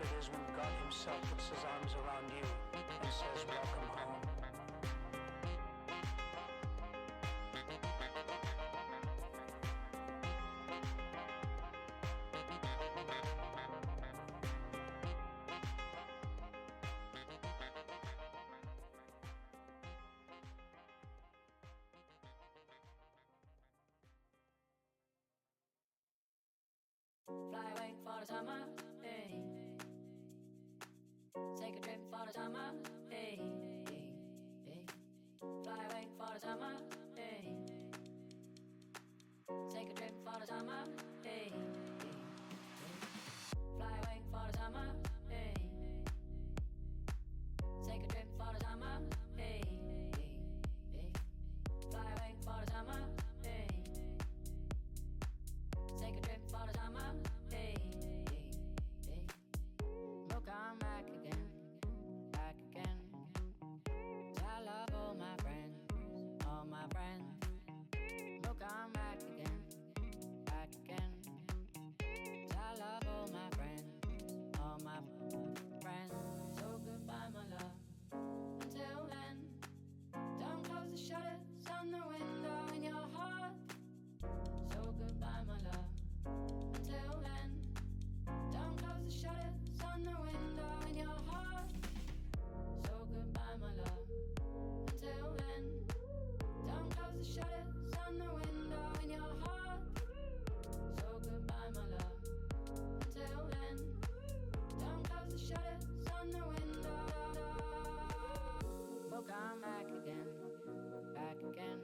it is when God himself puts his arms around you and says, welcome home. Fly away for the summer, hey. Take a trip for the summer, hey, hey. Fly away for the summer, hey. Take a trip for the summer, hey, hey. Fly away for the summer, hey. Take a trip for the summer, hey, hey. Fly away for the summer, hey. Take a trip for the summer, hey, hey, hey. We'll come back again, back again. I love all my friends, all my friends. We'll come back again, back again. I love all my friends, all my friends. So goodbye, my love. Until then, don't close the shutters on the window in your heart. So goodbye, my love. Until then, don't close the shutters on the window in your heart. So goodbye, my love. Until then, don't close the shutters on the window in your heart. So goodbye, my love. Until then, don't close the shutters on the window. We'll come back again, back again.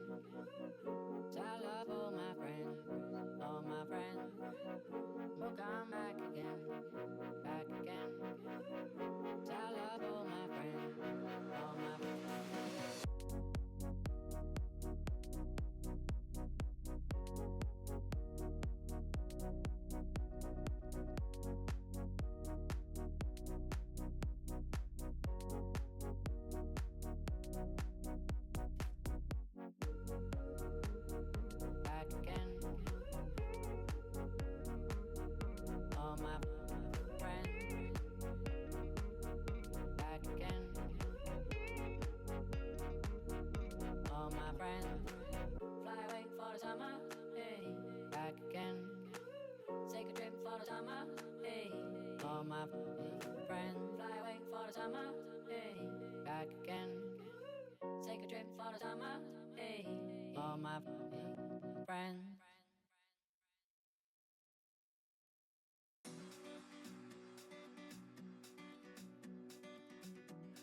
I love all my friends, all my friends. We'll come back again, back again. I love all my friends, all my friends.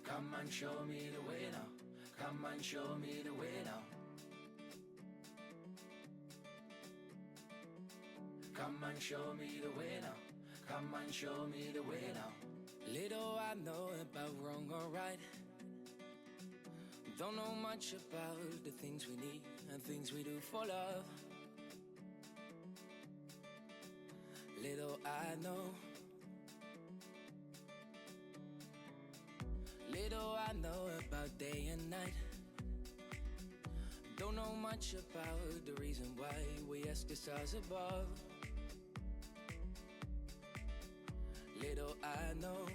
Come and show me the way now. Come and show me the way now. Come and show me the way now. Come and show me the way now. Little I know about wrong or right. Don't know much about the things we need and things we do for love. Little I know. Little I know about day and night. Don't know much about the reason why we ask the stars above. Little I know.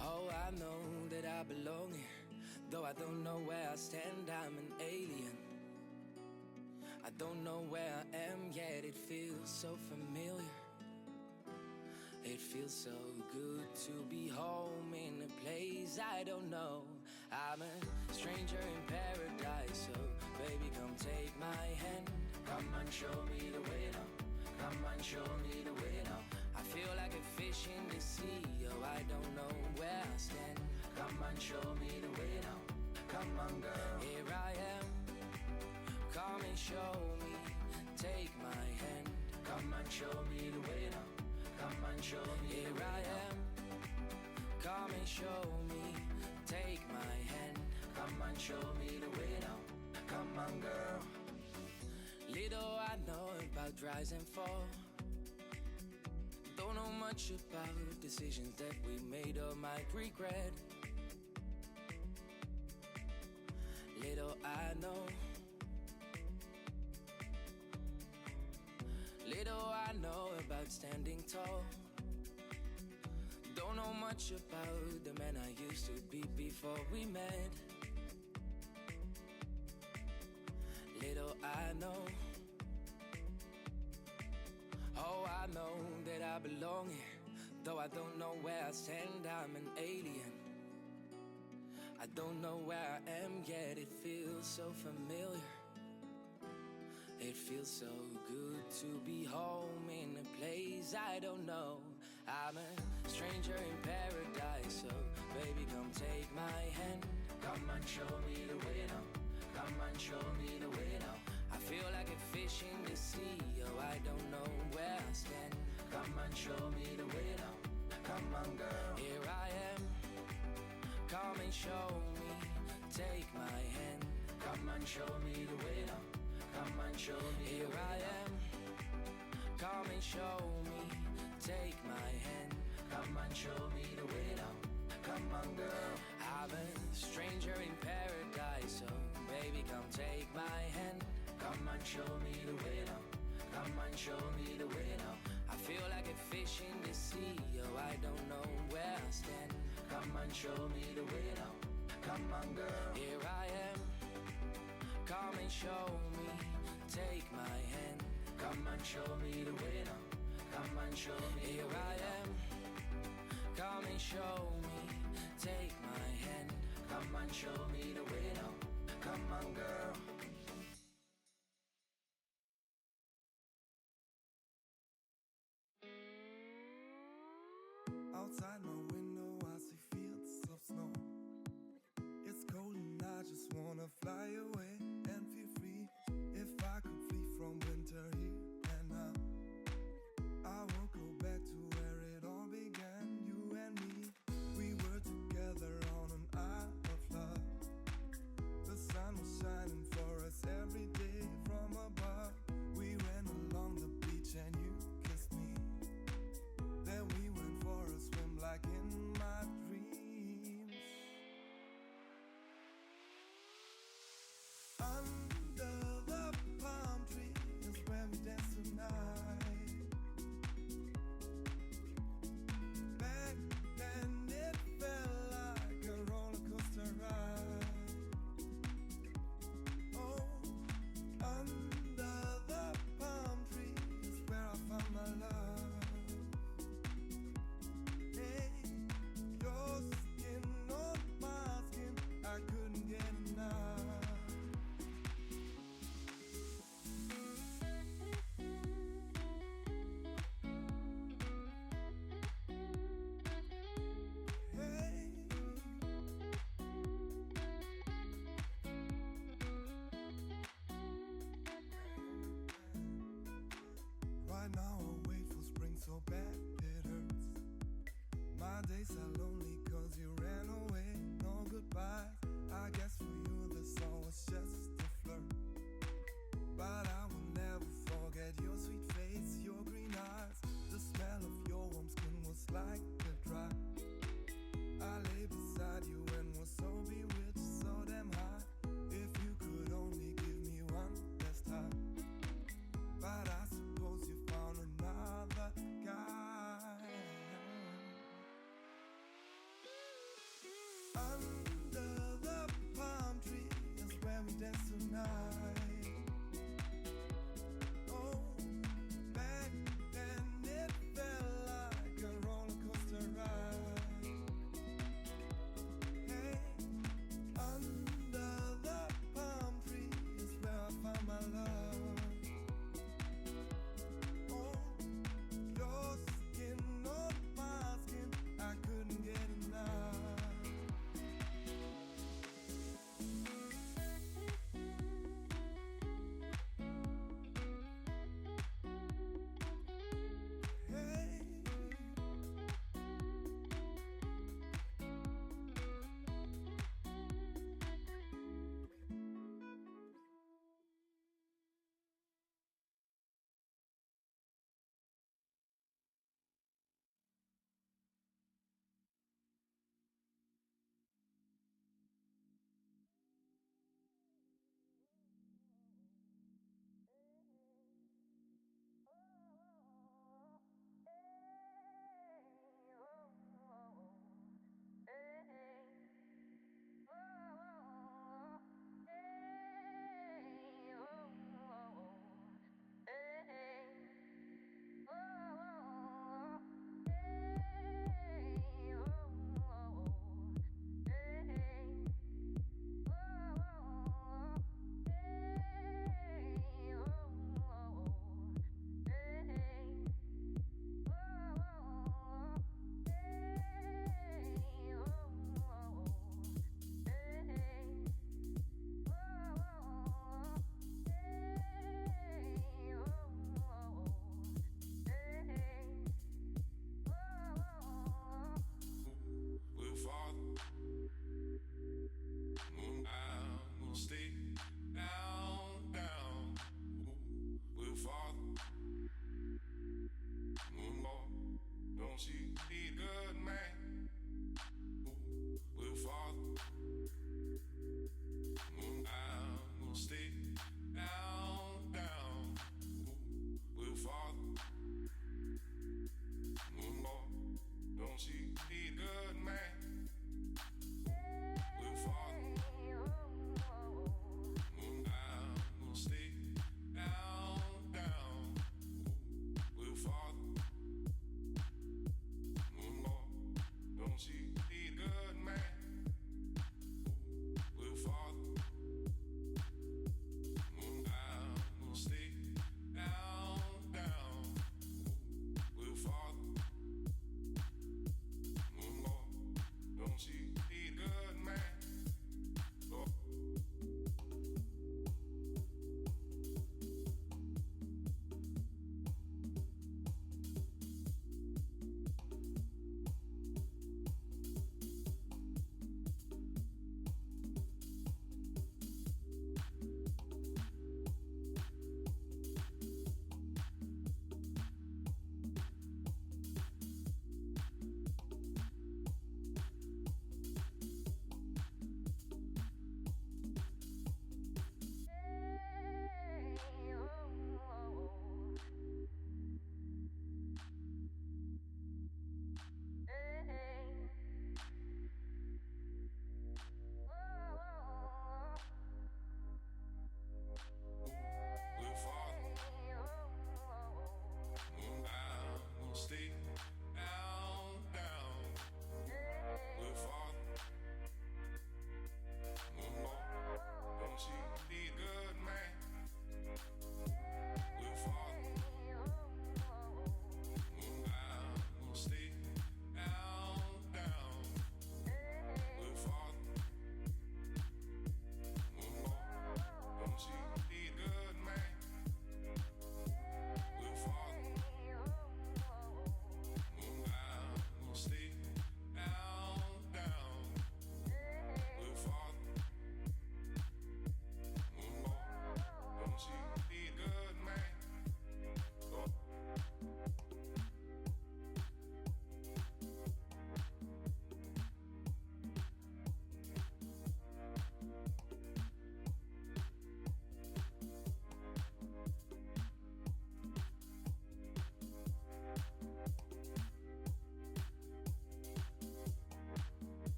Oh, I know that I belong here. Though I don't know where I stand, I'm an alien. I don't know where I am, yet it feels so familiar. It feels so good to be home in a place I don't know. I'm a stranger in paradise, so baby come take my hand. Come and show me the way now. Come and show me the way now. I feel like a fish in the sea, oh I don't know where I stand. Come and show me the way now. Come on girl, here I am. Come and show me, take my hand. Come and show me the way now. Come and show me. Here I am. Come and show me. Take my hand. Come and show me the way now. Come on, girl. Little I know about rise and fall. Don't know much about decisions that we made or might regret. Little I know. Little I know about standing tall. don't know much about the man I used to be before we met. Little I know, oh I know that I belong here, though I don't know where I stand, I'm an alien. I don't know where I am yet, it feels so familiar. It feels so good to be home in a place I don't know. I'm a stranger in paradise, so baby come take my hand. Come and show me the way now. Come and show me the way now. I feel like a fish in the sea, oh I don't know where I stand. Come and show me the way now. Come on girl, here I am. Come and show me, take my hand. Come and show me the way now. Come and show me. Here I am. Come and show me. Take my hand. Come and show me the way now. Come on, girl. I'm a stranger in paradise, so baby, come take my hand. Come and show me the way now. Come and show me the way now. I feel like a fish in the sea, oh I don't know where I stand. Come and show me the way now. Come on, girl. Here I am. Come and show me, take my hand. Come and show me the way now. Come and show me. Here I am. Come and show me, take my hand. Come and show me the way now. Come on, girl. Outside my window I see fields of snow. It's cold and I just wanna fly away and feel free. If I could flee from winter here and now, I won't go back to where it all began. You and me, we were together on an isle of love. The sun was shining for us every day from above. We ran along the beach and you kissed me. Then we went for a swim like in my dreams. Under the palm tree is where we dance tonight. Back then it felt like a roller coaster ride. Oh, under the palm tree is where I found my love. Hey, your skin on my skin, I couldn't get enough. Hey, right now I wait for spring so bad it hurts. My days are lonely cause you ran away, no goodbyes. I guess for you this all was just a flirt. But I will never forget your sweet face, your green eyes. The smell of your warm skin was like a drop. I lay beside you and was so bewitched, so damn high. If you could only give me one last time. But I suppose you found another guy. Under the palm tree is where we dance tonight. Oh, back then it felt like a roller coaster ride. Hey, under the palm tree is where I found my love. Oh, your skin on my skin, I couldn't get enough.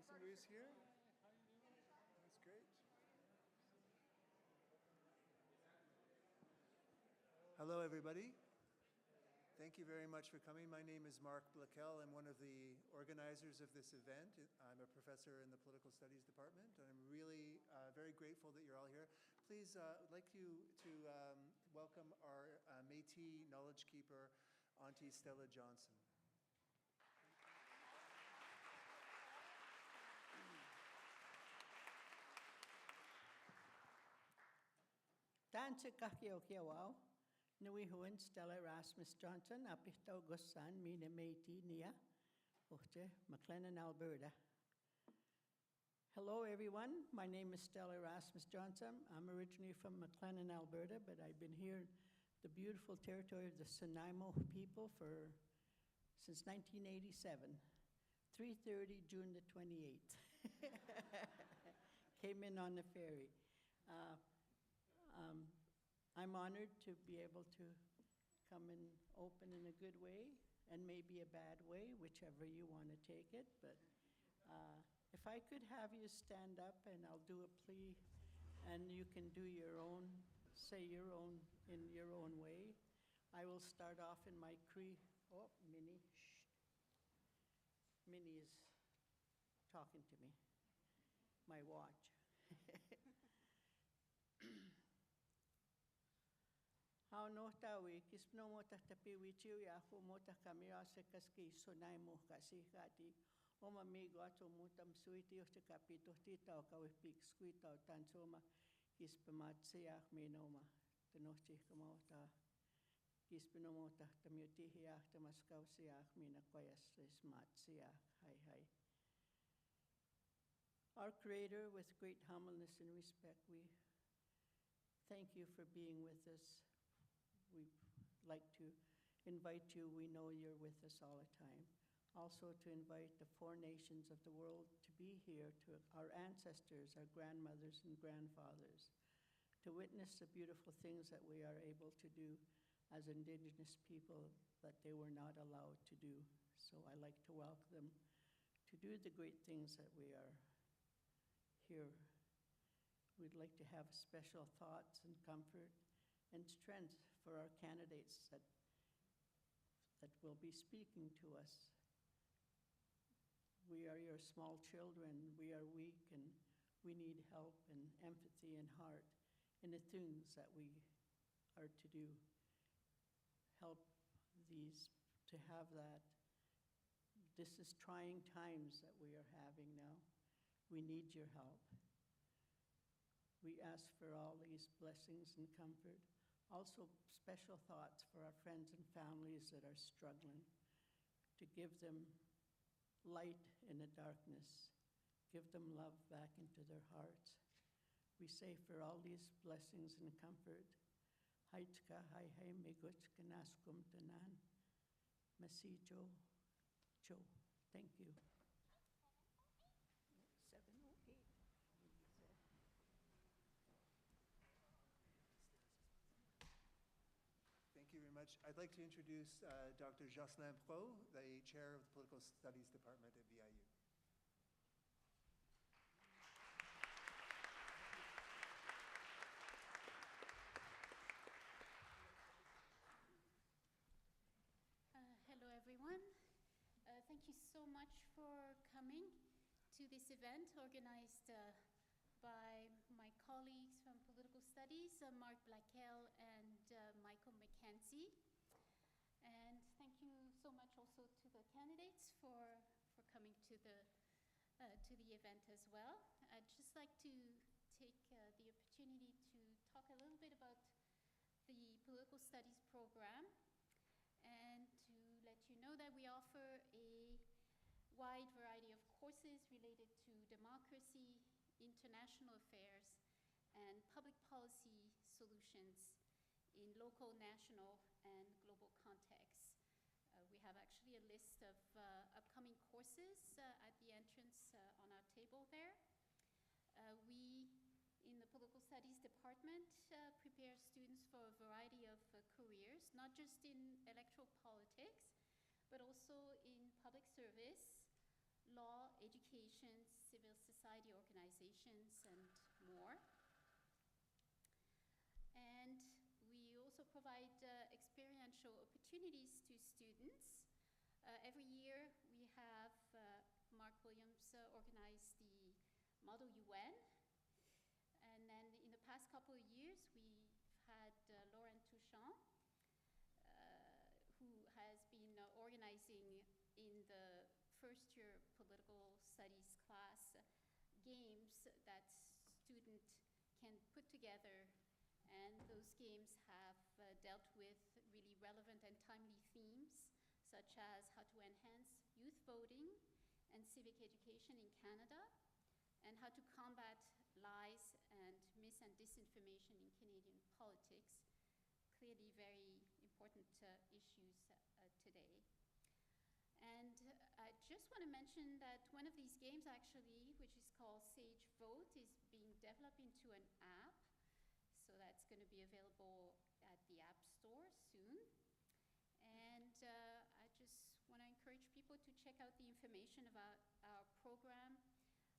somebody's here? That's great. Hello, everybody. Thank you very much for coming. My name is Mark Blackel. I'm one of the organizers of this event. I'm a professor in the Political Studies Department, and I'm really very grateful that you're all here. Please, I'd like you to welcome our Métis knowledge keeper, Auntie Stella Johnson. Danse kakio kiawao, nui huin Stella Erasmus Johnson, apito gossan mina Métis nia, uchte McLennan, Alberta. Hello everyone, my name is Stella Erasmus Johnson. I'm originally from McLennan, Alberta, but I've been here in the beautiful territory of the Nanaimo people since 1987. 3:30 June the 28th. Came in on the ferry. I'm honored to be able to come and open in a good way and maybe a bad way, whichever you want to take it. But if I could have you stand up and I'll do a plea and you can do your own, say your own in your own way. I will start off in my Cree. Oh, Minnie, shh. Minnie is talking to me. My watch. How no tawi kisno mo tapi wichiu ya hu mo kami ase kaski sonai mo kasi kati o mamigo ato mo tam suiti o te kapito tita o kawe pik skuita o tansoma kispemat siak minoma tenochi kamota kispenomota tamiuti ya tamaskau siak mina koyas smat siak hi. Our Creator, with great humbleness and respect, we thank you for being with us. We'd like to invite you. We know you're with us all the time. Also to invite the 4 nations of the world to be here, to our ancestors, our grandmothers and grandfathers, to witness the beautiful things that we are able to do as Indigenous people that they were not allowed to do. So I like to welcome them to do the great things that we are here. We'd like to have special thoughts and comfort and strength for our candidates that will be speaking to us. We are your small children. We are weak and we need help and empathy and heart in the things that we are to do. Help these to have that. This is trying times that we are having now. We need your help. We ask for all these blessings and comfort. Also, special thoughts for our friends and families that are struggling, to give them light in the darkness, give them love back into their hearts. We say for all these blessings and comfort, Haitka hai hai meguchka naskum tanan, Masijo Cho. Thank you. 708. Thank you very much. I'd like to introduce Dr. Jocelyn Pro, the chair of the Political Studies Department at VIU. Hello, everyone. Thank you so much for coming to this event organized by my colleagues from Political Studies, Mark Blackel and Michael McKenzie. And thank you so much also to the candidates for coming to the event as well. I'd just like to take the opportunity to talk a little bit about the Political Studies program and to let you know that we offer a wide variety of courses related to democracy, international affairs, and public policy solutions in local, national, and global contexts. We have actually a list of upcoming courses at the entrance on our table there. We, in the Political Studies Department, prepare students for a variety of careers, not just in electoral politics, but also in public service, law, education, civil society organizations, and more. And we also provide experiential opportunities to students. Every year we have Mark Williams organize the Model UN. And then in the past couple of years, we've had Lauren Touchant, who has been organizing in the first year political studies class games that students can put together. And those games have dealt with really relevant and timely themes, such as how to enhance youth voting and civic education in Canada, and how to combat lies and mis- and disinformation in Canadian politics. Clearly very important issues today. And I just want to mention that one of these games actually, which is called Sage Vote, is being developed into an app. So that's going to be available at the App Store soon. And I just want to encourage people to check out the information about our program,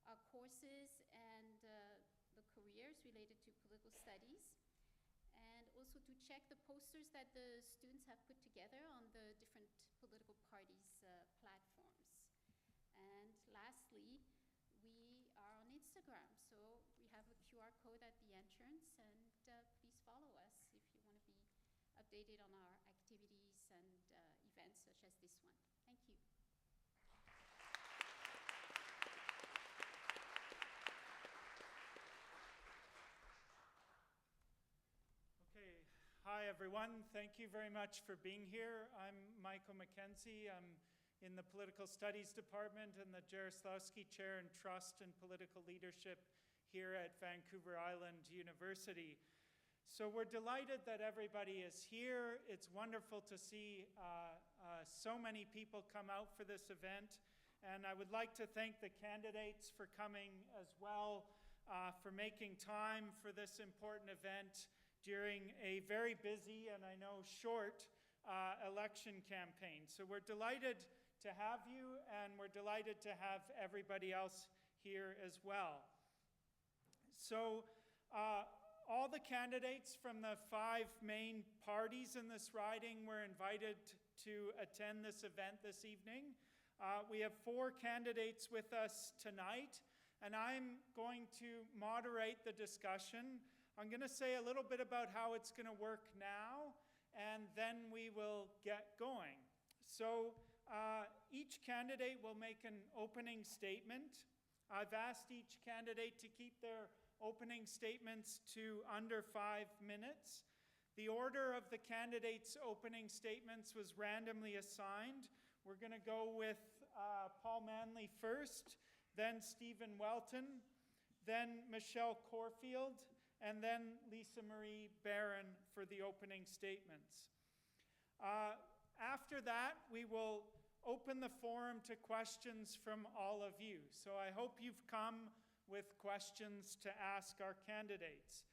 our courses, and the careers related to political studies. And also to check the posters that the students have put together on the different political parties' platforms. And lastly, we are on Instagram, so we have a QR code at the entrance, and please follow us if you want to be updated on our activities and events such as this one. Thank you. Okay, hi everyone. Thank you very much for being here. I'm Michael McKenzie. I'm in the Political Studies Department and the Jaroslawski Chair in Trust and Political Leadership here at Vancouver Island University. So we're delighted that everybody is here. It's wonderful to see so many people come out for this event. And I would like to thank the candidates for coming as well, for making time for this important event during a very busy and I know short election campaign. So we're delighted to have you, and we're delighted to have everybody else here as well. So all the candidates from the 5 main parties in this riding were invited to attend this event this evening. We have 4 candidates with us tonight, and I'm going to moderate the discussion. I'm going to say a little bit about how it's going to work now, and then we will get going. So each candidate will make an opening statement. I've asked each candidate to keep their opening statements to under 5 minutes. The order of the candidates' opening statements was randomly assigned. We're going to go with Paul Manley first, then Stephen Welton, then Michelle Corfield, and then Lisa Marie Barron for the opening statements. After that, we will open the forum to questions from all of you. So I hope you've come with questions to ask our candidates.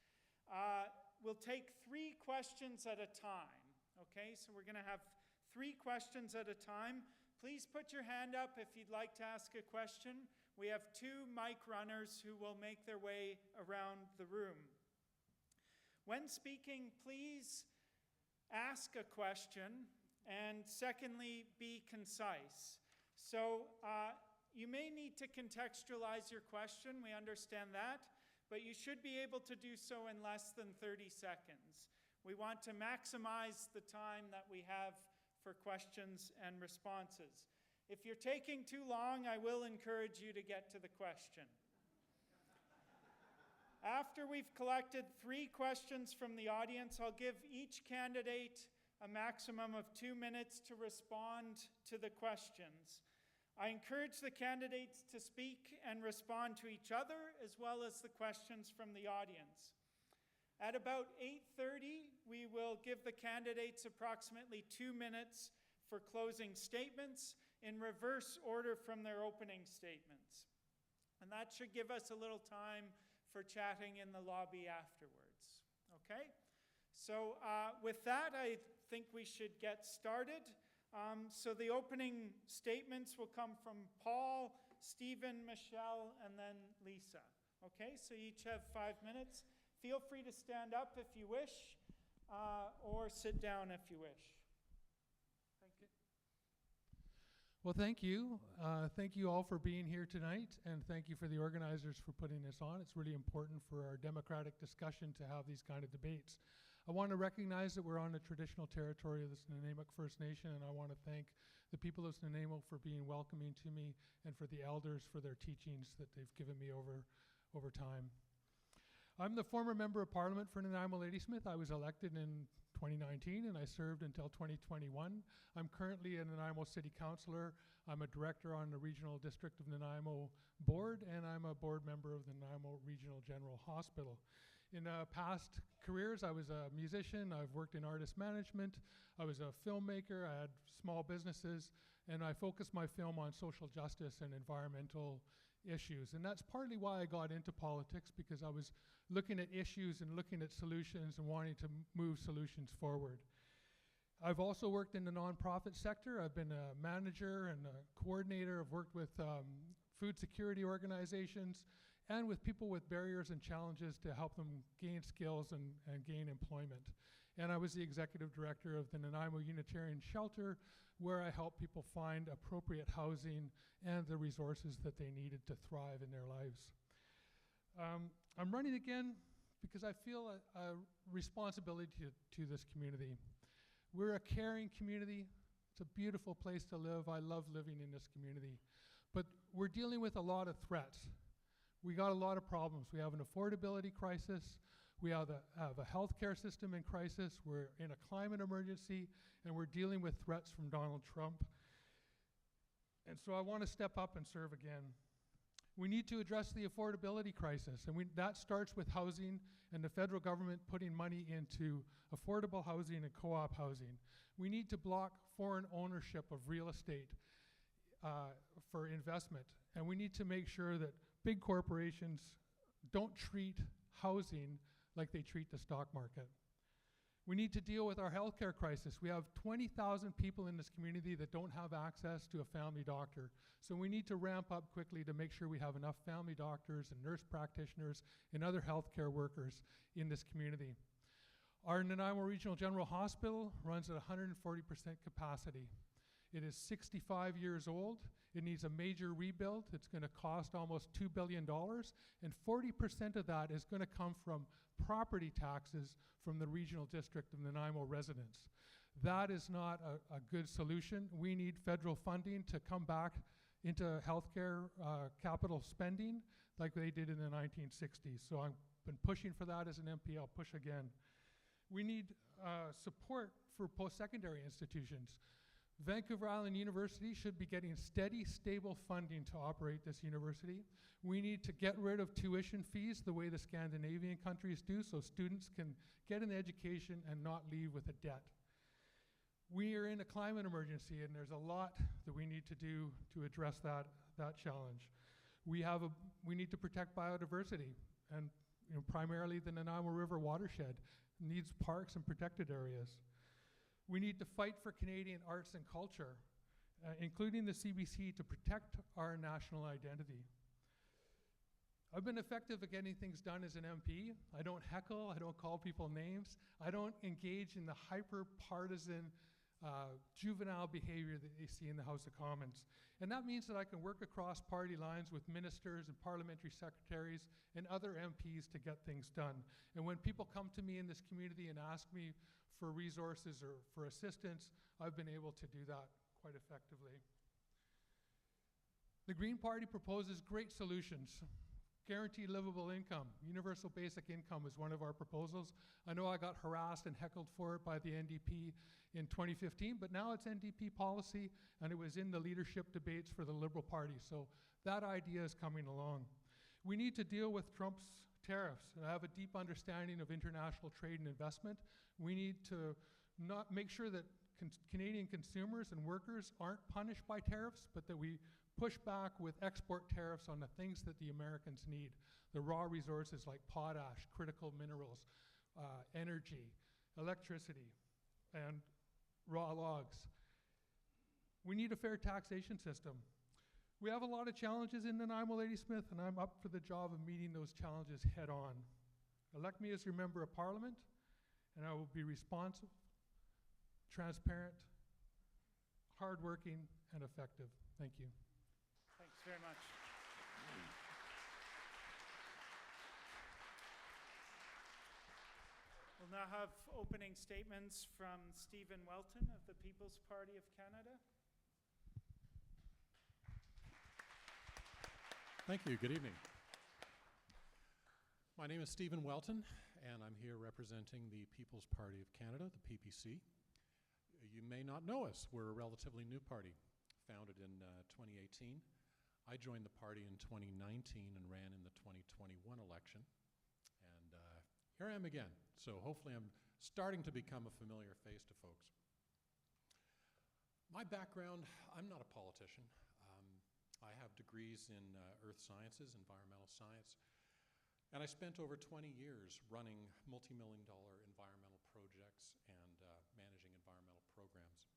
We'll take 3 questions at a time, okay? So we're going to have 3 questions at a time. Please put your hand up if you'd like to ask a question. We have 2 mic runners who will make their way around the room. When speaking, please ask a question, and secondly, be concise. So you may need to contextualize your question, we understand that, but you should be able to do so in less than 30 seconds. We want to maximize the time that we have for questions and responses. If you're taking too long, I will encourage you to get to the question. After we've collected 3 questions from the audience, I'll give each candidate a maximum of 2 minutes to respond to the questions. I encourage the candidates to speak and respond to each other, as well as the questions from the audience. At about 8:30, we will give the candidates approximately 2 minutes for closing statements in reverse order from their opening statements. And that should give us a little time for chatting in the lobby afterwards. Okay? So with that, I think we should get started. So the opening statements will come from Paul, Stephen, Michelle, and then Lisa. Okay, so you each have 5 minutes. Feel free to stand up if you wish, or sit down if you wish. Thank you. Well, thank you. Thank you all for being here tonight, and thank you for the organizers for putting this on. It's really important for our democratic discussion to have these kind of debates. I want to recognize that we're on the traditional territory of the Nanaimo First Nation, and I want to thank the people of Nanaimo for being welcoming to me and for the elders for their teachings that they've given me over time. I'm the former Member of Parliament for Nanaimo Ladysmith. I was elected in 2019 and I served until 2021. I'm currently a Nanaimo City Councillor. I'm a director on the Regional District of Nanaimo Board, and I'm a board member of the Nanaimo Regional General Hospital. In past careers, I was a musician, I've worked in artist management, I was a filmmaker, I had small businesses, and I focused my film on social justice and environmental issues. And that's partly why I got into politics, because I was looking at issues and looking at solutions and wanting to move solutions forward. I've also worked in the nonprofit sector. I've been a manager and a coordinator. I've worked with food security organizations and with people with barriers and challenges to help them gain skills and gain employment. And I was the executive director of the Nanaimo Unitarian Shelter, where I help people find appropriate housing and the resources that they needed to thrive in their lives. I'm running again because I feel a responsibility to this community. We're a caring community. It's a beautiful place to live. I love living in this community. But we're dealing with a lot of threats. We got a lot of problems. We have an affordability crisis. We have a healthcare system in crisis. We're in a climate emergency, and we're dealing with threats from Donald Trump. And so I want to step up and serve again. We need to address the affordability crisis, and that starts with housing and the federal government putting money into affordable housing and co-op housing. We need to block foreign ownership of real estate for investment, and we need to make sure that big corporations don't treat housing like they treat the stock market. We need to deal with our healthcare crisis. We have 20,000 people in this community that don't have access to a family doctor. So we need to ramp up quickly to make sure we have enough family doctors and nurse practitioners and other healthcare workers in this community. Our Nanaimo Regional General Hospital runs at 140% capacity. It is 65 years old. It needs a major rebuild. It's going to cost almost $2 billion, and 40% of that is going to come from property taxes from the regional district of Nanaimo residents. That is not a good solution. We need federal funding to come back into healthcare capital spending like they did in the 1960s. So I've been pushing for that as an MP. I'll push again. We need support for post-secondary institutions. Vancouver Island University should be getting steady, stable funding to operate this university. We need to get rid of tuition fees the way the Scandinavian countries do, so students can get an education and not leave with a debt. We are in a climate emergency, and there's a lot that we need to do to address that challenge. We need to protect biodiversity, and primarily the Nanaimo River watershed needs parks and protected areas. We need to fight for Canadian arts and culture, including the CBC, to protect our national identity. I've been effective at getting things done as an MP. I don't heckle, I don't call people names, I don't engage in the hyper-partisan juvenile behavior that they see in the House of Commons. And that means that I can work across party lines with ministers and parliamentary secretaries and other MPs to get things done. And when people come to me in this community and ask me for resources or for assistance, I've been able to do that quite effectively. The Green Party proposes great solutions. Guaranteed livable income, universal basic income is one of our proposals. I know I got harassed and heckled for it by the NDP in 2015, but now it's NDP policy, and it was in the leadership debates for the Liberal Party, so that idea is coming along. We need to deal with Trump's tariffs and have a deep understanding of international trade and investment. We need to not make sure that Canadian consumers and workers aren't punished by tariffs, but that we push back with export tariffs on the things that the Americans need, the raw resources like potash, critical minerals, energy, electricity, and raw logs. We need a fair taxation system. We have a lot of challenges in Nanaimo, Ladysmith, and I'm up for the job of meeting those challenges head on. Elect me as your member of parliament, and I will be responsive, transparent, hardworking, and effective. Thank you. Thanks very much. We'll now have opening statements from Stephen Welton of the People's Party of Canada. Thank you. Good evening. My name is Stephen Welton, and I'm here representing the People's Party of Canada, the PPC. You may not know us. We're a relatively new party, founded in 2018. I joined the party in 2019 and ran in the 2021 election. And here I am again. So hopefully I'm starting to become a familiar face to folks. My background, I'm not a politician. I have degrees in earth sciences, environmental science, and I spent over 20 years running multi-million-dollar environmental projects and managing environmental programs.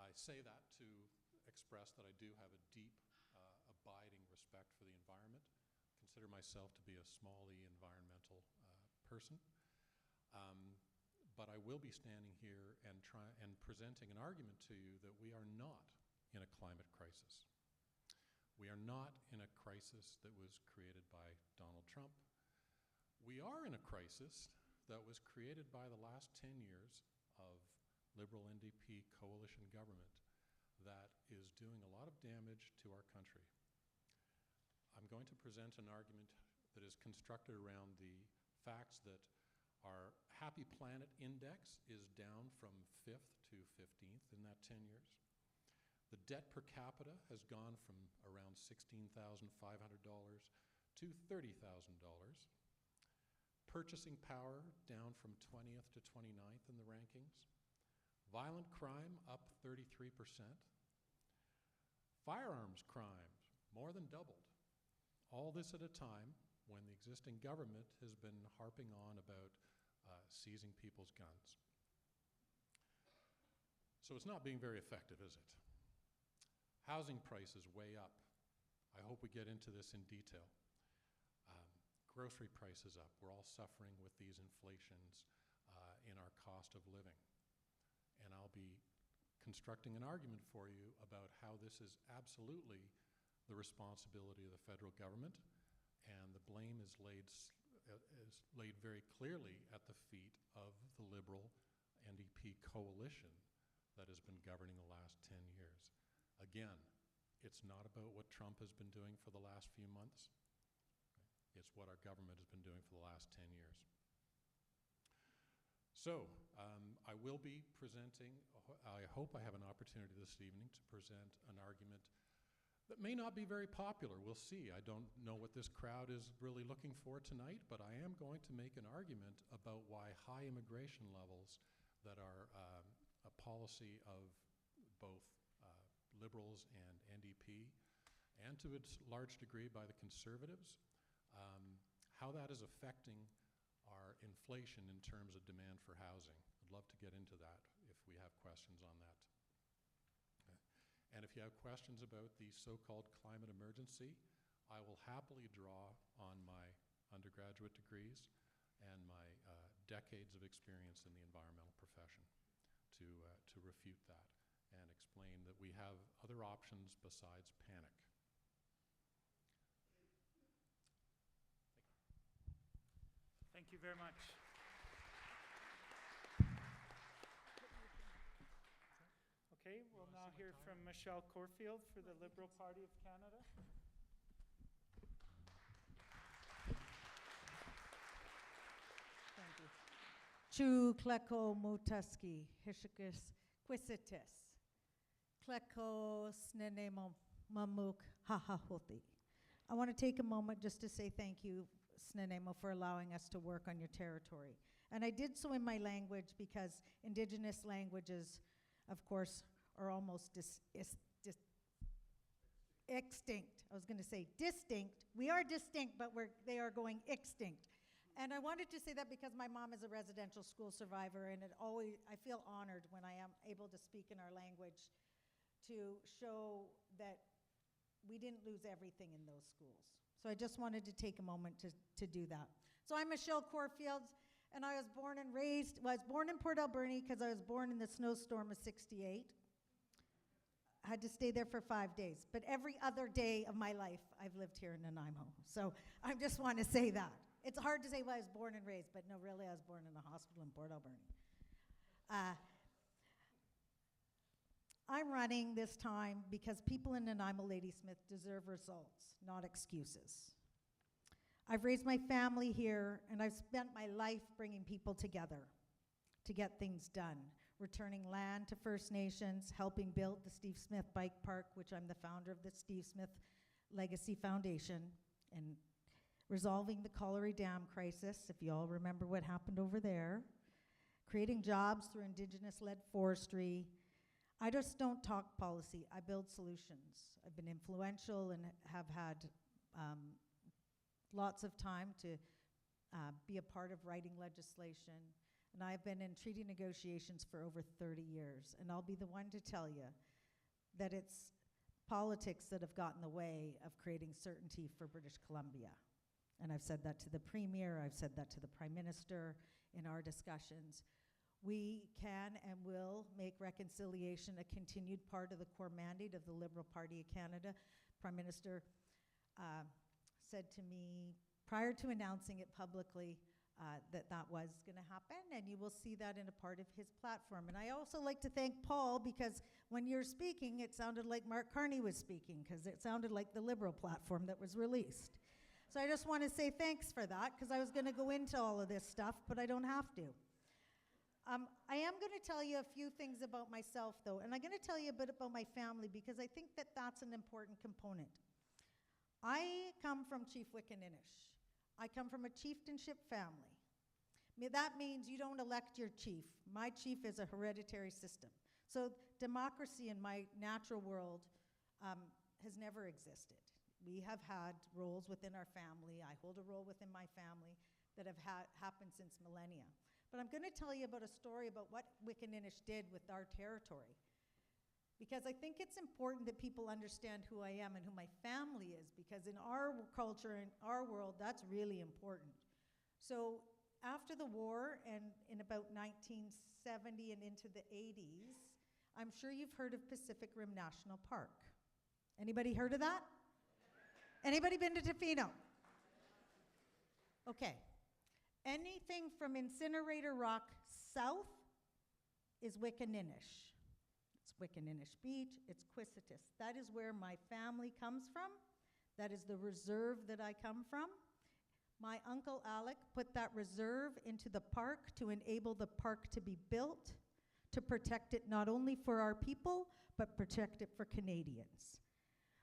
I say that to express that I do have a deep, abiding respect for the environment. Consider myself to be a small e environmental person. But I will be standing here and presenting an argument to you that we are not in a climate crisis. We are not in a crisis that was created by Donald Trump. We are in a crisis that was created by the last 10 years of Liberal NDP coalition government that is doing a lot of damage to our country. I'm going to present an argument that is constructed around the facts that our Happy Planet Index is down from 5th to 15th in that 10 years. The debt per capita has gone from around $16,500 to $30,000. Purchasing power down from 20th to 29th in the rankings. Violent crime up 33%. Firearms crimes more than doubled. All this at a time when the existing government has been harping on about seizing people's guns. So it's not being very effective, is it? Housing prices way up. I hope we get into this in detail. Grocery prices up. We're all suffering with these inflations in our cost of living. And I'll be constructing an argument for you about how this is absolutely the responsibility of the federal government, and the blame is laid very clearly at the feet of the Liberal NDP coalition that has been governing the last 10 years. Again, it's not about what Trump has been doing for the last few months. It's what our government has been doing for the last 10 years. So, I will be presenting, I hope I have an opportunity this evening to present an argument that may not be very popular. We'll see. I don't know what this crowd is really looking for tonight, but I am going to make an argument about why high immigration levels that are a policy of both Liberals and NDP, and to a large degree by the Conservatives, how that is affecting our inflation in terms of demand for housing. I'd love to get into that if we have questions on that. Okay. And if you have questions about the so-called climate emergency, I will happily draw on my undergraduate degrees and my decades of experience in the environmental profession to refute that and explain that we have other options besides panic. Thank you very much. Okay, we'll now hear from Michelle Corfield for the Liberal Party of Canada. Thank you. Chu kleko motaski hishikis quisitis. Kleko snenemo mamuk hahahoti. I want to take a moment just to say thank you, Nanaimo, for allowing us to work on your territory. And I did so in my language because Indigenous languages, of course, are almost extinct. I was going to say distinct. We are distinct, but they are going extinct. And I wanted to say that because my mom is a residential school survivor, and I feel honored when I am able to speak in our language to show that we didn't lose everything in those schools. So I just wanted to take a moment to do that. So I'm Michelle Corfield, and I was born and raised, well, I was born in Port Alberni because I was born in the snowstorm of '68. I had to stay there for 5 days. But every other day of my life, I've lived here in Nanaimo. So I just want to say that. It's hard to say where I was born and raised, but no, really, I was born in a hospital in Port Alberni. I'm running this time because people in Nanaimo Ladysmith deserve results, not excuses. I've raised my family here, and I've spent my life bringing people together to get things done, returning land to First Nations, helping build the Steve Smith Bike Park, which I'm the founder of the Steve Smith Legacy Foundation, and resolving the Colliery Dam crisis, if you all remember what happened over there, creating jobs through Indigenous-led forestry. I just don't talk policy, I build solutions. I've been influential and have had lots of time to be a part of writing legislation. And I've been in treaty negotiations for over 30 years. And I'll be the one to tell you that it's politics that have gotten in the way of creating certainty for British Columbia. And I've said that to the Premier, I've said that to the Prime Minister in our discussions. We can and will make reconciliation a continued part of the core mandate of the Liberal Party of Canada. Prime Minister said to me prior to announcing it publicly that was going to happen, and you will see that in a part of his platform. And I also like to thank Paul, because when you're speaking, it sounded like Mark Carney was speaking, because it sounded like the Liberal platform that was released. So I just want to say thanks for that, because I was going to go into all of this stuff, but I don't have to. I am going to tell you a few things about myself, though, and I'm going to tell you a bit about my family, because I think that that's an important component. I come from Chief Wickaninnish. I come from a chieftainship family. That means you don't elect your chief. My chief is a hereditary system. So democracy in my natural world has never existed. We have had roles within our family. I hold a role within my family that have happened since millennia. But I'm going to tell you about a story about what Wickaninnish did with our territory, because I think it's important that people understand who I am and who my family is, because in our culture, in our world, that's really important. So after the war, and in about 1970 and into the 80s, I'm sure you've heard of Pacific Rim National Park. Anybody heard of that? Anybody been to Tofino? Okay. Anything from Incinerator Rock south is Wickaninnish. It's Wickaninnish Beach, it's Quisitis. That is where my family comes from. That is the reserve that I come from. My uncle Alec put that reserve into the park to enable the park to be built, to protect it not only for our people, but protect it for Canadians.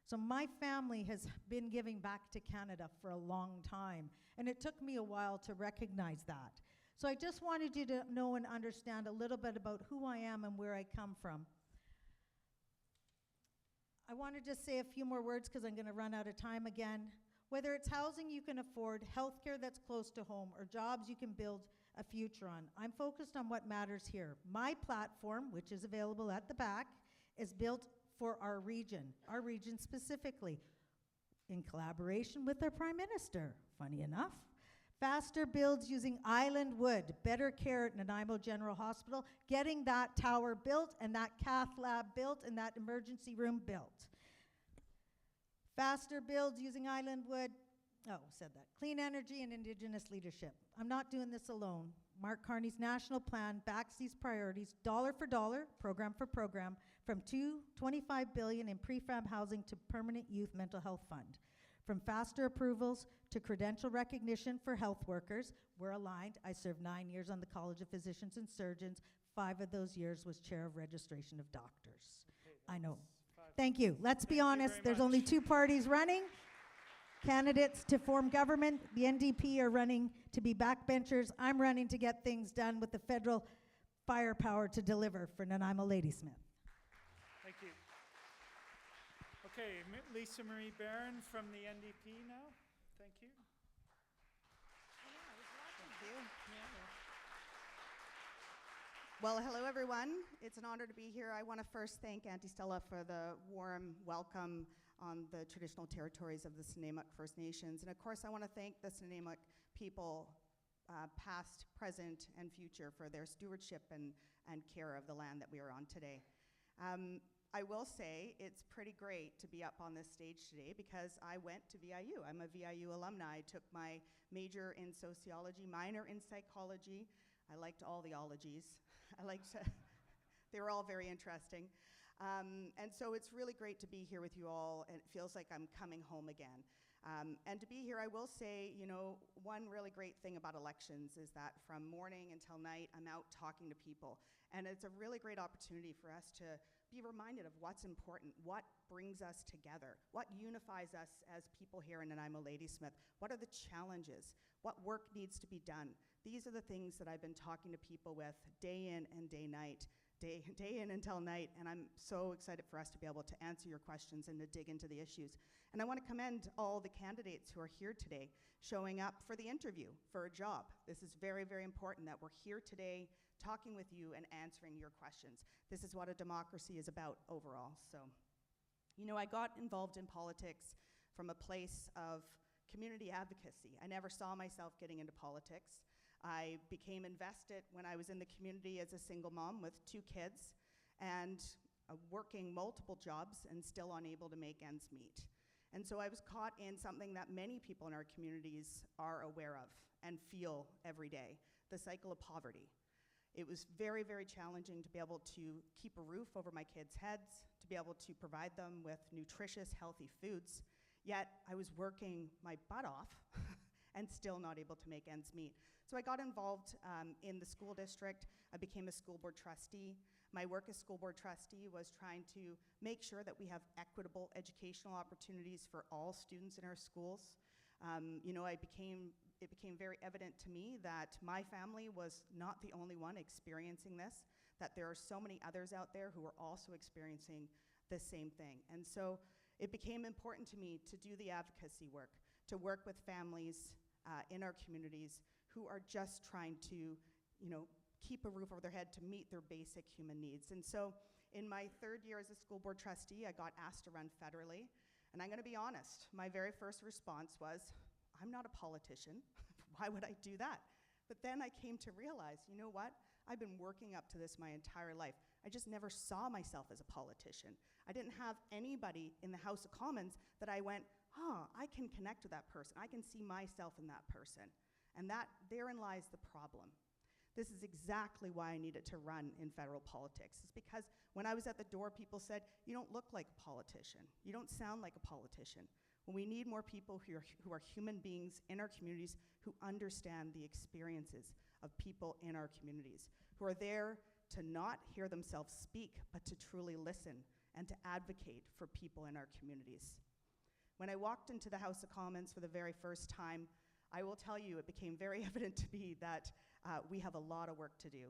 So my family has been giving back to Canada for a long time, and it took me a while to recognize that. So I just wanted you to know and understand a little bit about who I am and where I come from. I want to just say a few more words because I'm going to run out of time again. Whether it's housing you can afford, healthcare that's close to home, or jobs you can build a future on, I'm focused on what matters here. My platform, which is available at the back, is built for our region specifically, in collaboration with our Prime Minister, funny enough. Faster builds using island wood, better care at Nanaimo General Hospital, getting that tower built and that cath lab built and that emergency room built. Faster builds using island wood, said that. Clean energy and Indigenous leadership. I'm not doing this alone. Mark Carney's national plan backs these priorities, dollar for dollar, program for program, from $25 billion in prefab housing to permanent youth mental health fund. From faster approvals to credential recognition for health workers, we're aligned. I served 9 years on the College of Physicians and Surgeons. 5 of those years was chair of registration of doctors. Okay, I know. 5. Thank you. Let's be Thank you honest, very there's much. only 2 parties running. Candidates to form government. The NDP are running to be backbenchers. I'm running to get things done with the federal firepower to deliver for Nanaimo Ladysmith. Thank you. Okay, Lisa Marie Barron from the NDP now. Thank you. Well, hello everyone. It's an honor to be here. I want to first thank Auntie Stella for the warm welcome on the traditional territories of the Nanaimo First Nations. And of course, I want to thank the Nanaimo people, past, present, and future, for their stewardship and care of the land that we are on today. I will say it's pretty great to be up on this stage today because I went to VIU. I'm a VIU alumni. I took my major in sociology, minor in psychology. I liked all the ologies. They were all very interesting. And so it's really great to be here with you all, and it feels like I'm coming home again. And to be here, I will say, you know, one really great thing about elections is that from morning until night, I'm out talking to people. And it's a really great opportunity for us to be reminded of what's important, what brings us together, what unifies us as people here in Nanaimo Ladysmith, what are the challenges, what work needs to be done. These are the things that I've been talking to people with day in and day in until night, and I'm so excited for us to be able to answer your questions and to dig into the issues. And I want to commend all the candidates who are here today, showing up for the interview, for a job. This is very, very important that we're here today talking with you and answering your questions. This is what a democracy is about overall. So, you know, I got involved in politics from a place of community advocacy. I never saw myself getting into politics. I became invested when I was in the community as a single mom with 2 kids and working multiple jobs and still unable to make ends meet. And so I was caught in something that many people in our communities are aware of and feel every day, the cycle of poverty. It was very, very challenging to be able to keep a roof over my kids' heads, to be able to provide them with nutritious, healthy foods, yet I was working my butt off and still not able to make ends meet. So I got involved in the school district. I became a school board trustee. My work as school board trustee was trying to make sure that we have equitable educational opportunities for all students in our schools. You know, it became very evident to me that my family was not the only one experiencing this, that there are so many others out there who are also experiencing the same thing. And so it became important to me to do the advocacy work, to work with families in our communities who are just trying to, you know, keep a roof over their head to meet their basic human needs. And so in my 3rd year as a school board trustee, I got asked to run federally. And I'm going to be honest, my very first response was, I'm not a politician. Why would I do that? But then I came to realize, you know what? I've been working up to this my entire life. I just never saw myself as a politician. I didn't have anybody in the House of Commons that I went, I can connect with that person. I can see myself in that person. And therein lies the problem. This is exactly why I needed to run in federal politics. It's because when I was at the door, people said, you don't look like a politician. You don't sound like a politician. When we need more people who are human beings in our communities who understand the experiences of people in our communities, who are there to not hear themselves speak, but to truly listen and to advocate for people in our communities. When I walked into the House of Commons for the very first time, I will tell you, it became very evident to me that we have a lot of work to do.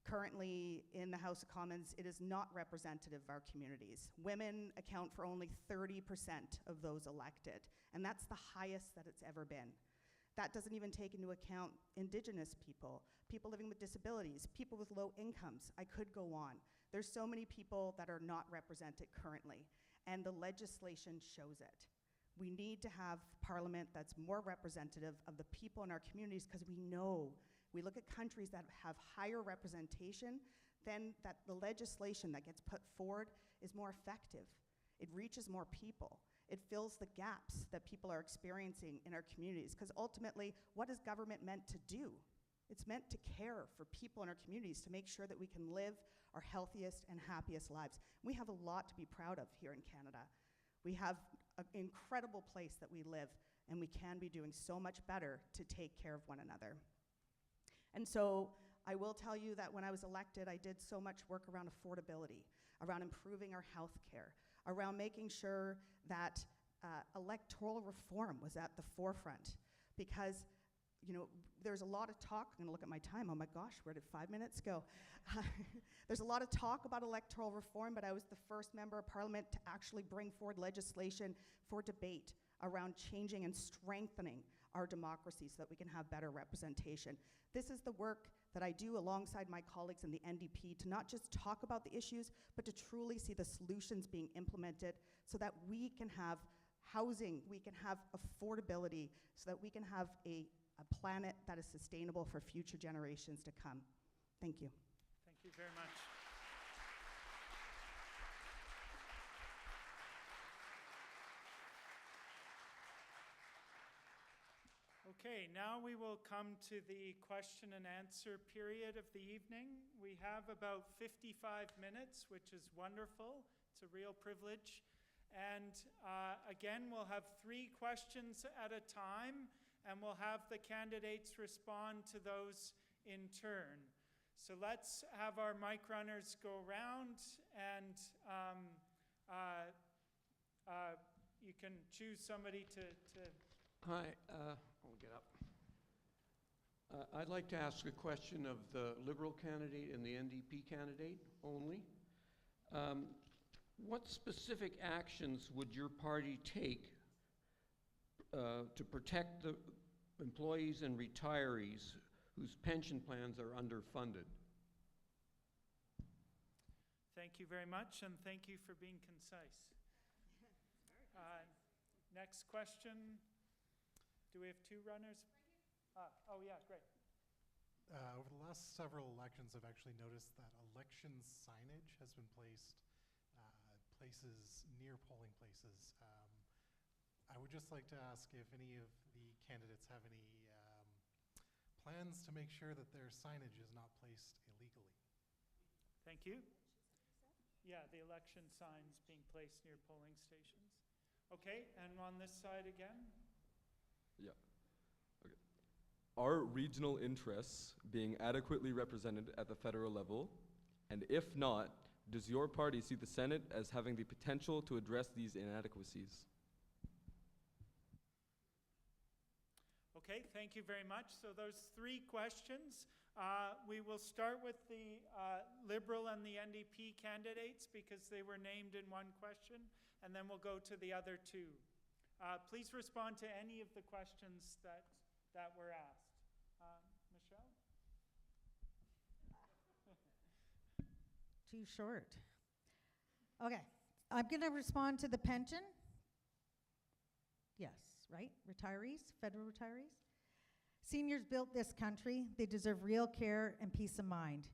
Currently, in the House of Commons, it is not representative of our communities. Women account for only 30% of those elected, and that's the highest that it's ever been. That doesn't even take into account Indigenous people, people living with disabilities, people with low incomes. I could go on. There's so many people that are not represented currently, and the legislation shows it. We need to have parliament that's more representative of the people in our communities, because we look at countries that have higher representation, then that the legislation that gets put forward is more effective. It reaches more people. It fills the gaps that people are experiencing in our communities, because ultimately, what is government meant to do? It's meant to care for people in our communities, to make sure that we can live our healthiest and happiest lives. We have a lot to be proud of here in Canada. We have an incredible place that we live, and we can be doing so much better to take care of one another. And so I will tell you that when I was elected, I did so much work around affordability, around improving our health care, around making sure that electoral reform was at the forefront. Because, you know, there's a lot of talk. I'm going to look at my time. Oh my gosh, where did 5 minutes go? There's a lot of talk about electoral reform, but I was the first member of parliament to actually bring forward legislation for debate around changing and strengthening our democracy so that we can have better representation. This is the work that I do alongside my colleagues in the NDP to not just talk about the issues, but to truly see the solutions being implemented so that we can have housing, we can have affordability, so that we can have a planet that is sustainable for future generations to come. Thank you. Thank you very much. Okay, now we will come to the question and answer period of the evening. We have about 55 minutes, which is wonderful. It's a real privilege. And again, we'll have 3 questions at a time, and we'll have the candidates respond to those in turn. So let's have our mic runners go around, and you can choose somebody to Hi, I'll get up. I'd like to ask a question of the Liberal candidate and the NDP candidate only. What specific actions would your party take to protect the employees and retirees whose pension plans are underfunded? Thank you very much, and thank you for being concise. Next question. Do we have 2 runners? Oh, yeah, great. Over the last several elections, I've actually noticed that election signage has been placed places near polling places. I would just like to ask if any of the candidates have any plans to make sure that their signage is not placed illegally. Thank you. Yeah, the election signs being placed near polling stations. Okay, and on this side again? Yeah. Okay. Are regional interests being adequately represented at the federal level? And if not, does your party see the Senate as having the potential to address these inadequacies? Okay, thank you very much. So those 3 questions. We will start with the Liberal and the NDP candidates because they were named in one question, and then we'll go to the other 2. Please respond to any of the questions that were asked. Michelle? Too short. Okay, I'm going to respond to the pension. Yes, right? Retirees, federal retirees. Seniors built this country. They deserve real care and peace of mind.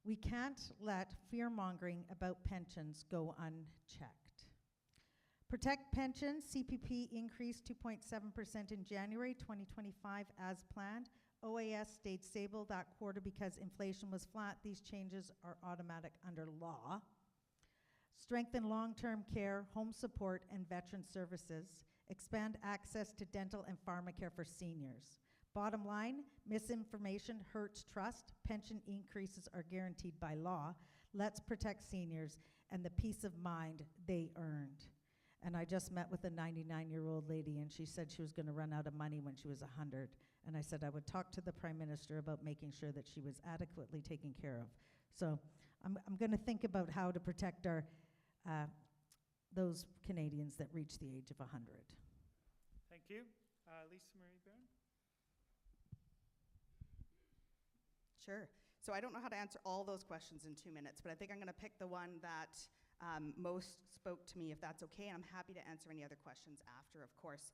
We can't let fear-mongering about pensions go unchecked. Protect pensions, CPP increased 2.7% in January 2025 as planned. OAS stayed stable that quarter because inflation was flat. These changes are automatic under law. Strengthen long-term care, home support, and veteran services. Expand access to dental and pharmacare for seniors. Bottom line, misinformation hurts trust. Pension increases are guaranteed by law. Let's protect seniors and the peace of mind they earned. And I just met with a 99-year-old lady, and she said she was going to run out of money when she was 100. And I said I would talk to the Prime Minister about making sure that she was adequately taken care of. So I'm going to think about how to protect our those Canadians that reach the age of 100. Thank you. Lisa Marie Byrne? Sure. So I don't know how to answer all those questions in 2 minutes, but I think I'm going to pick the one that most spoke to me, if that's okay. And I'm happy to answer any other questions after, of course.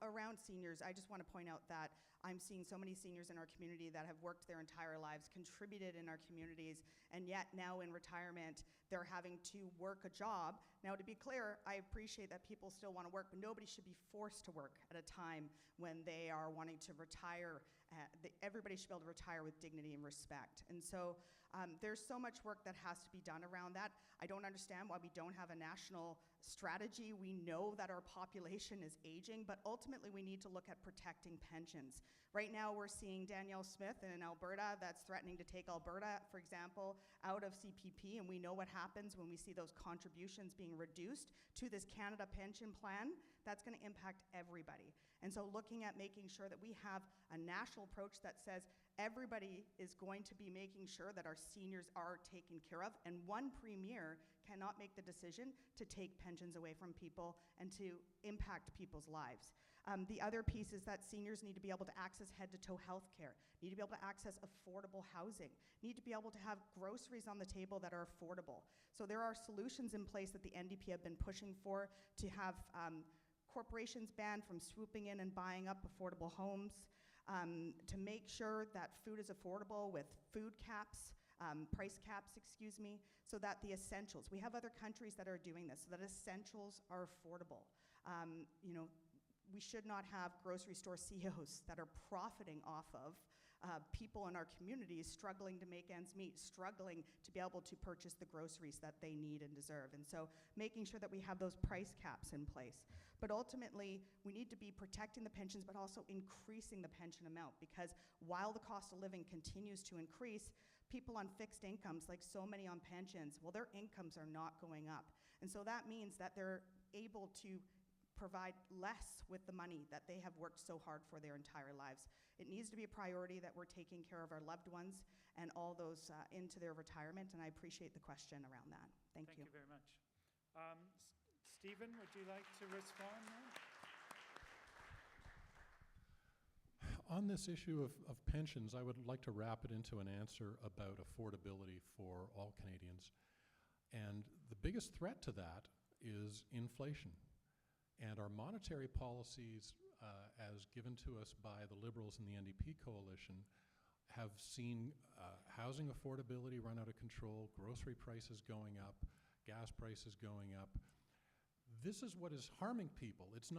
Around seniors, I just want to point out that I'm seeing so many seniors in our community that have worked their entire lives, contributed in our communities, and yet now in retirement, they're having to work a job. Now, to be clear, I appreciate that people still want to work, but nobody should be forced to work at a time when they are wanting to retire. Everybody should be able to retire with dignity and respect. And so there's so much work that has to be done around that. I don't understand why we don't have a national strategy. We know that our population is aging, but ultimately we need to look at protecting pensions. Right now we're seeing Danielle Smith in Alberta that's threatening to take Alberta, for example, out of CPP, and we know what happens when we see those contributions being reduced to this Canada pension plan. That's going to impact everybody. And so looking at making sure that we have a national approach that says everybody is going to be making sure that our seniors are taken care of, and one premier cannot make the decision to take pensions away from people and to impact people's lives. The other piece is that seniors need to be able to access head-to-toe health care, need to be able to access affordable housing, need to be able to have groceries on the table that are affordable. So there are solutions in place that the NDP have been pushing for to have corporations banned from swooping in and buying up affordable homes, to make sure that food is affordable with food caps, price caps, excuse me, so that the essentials, we have other countries that are doing this, so that essentials are affordable. You know, we should not have grocery store CEOs that are profiting off of people in our communities struggling to make ends meet, struggling to be able to purchase the groceries that they need and deserve. And so making sure that we have those price caps in place. But ultimately, we need to be protecting the pensions, but also increasing the pension amount, because while the cost of living continues to increase, people on fixed incomes, like so many on pensions, well, their incomes are not going up. And so that means that they're able to provide less with the money that they have worked so hard for their entire lives. It needs to be a priority that we're taking care of our loved ones and all those into their retirement, and I appreciate the question around that. Thank you. Thank you very much. Stephen, would you like to respond now? On this issue of pensions, I would like to wrap it into an answer about affordability for all Canadians. And the biggest threat to that is inflation. And our monetary policies, as given to us by the Liberals and the NDP coalition, have seen housing affordability run out of control, grocery prices going up, gas prices going up. This is what is harming people. It's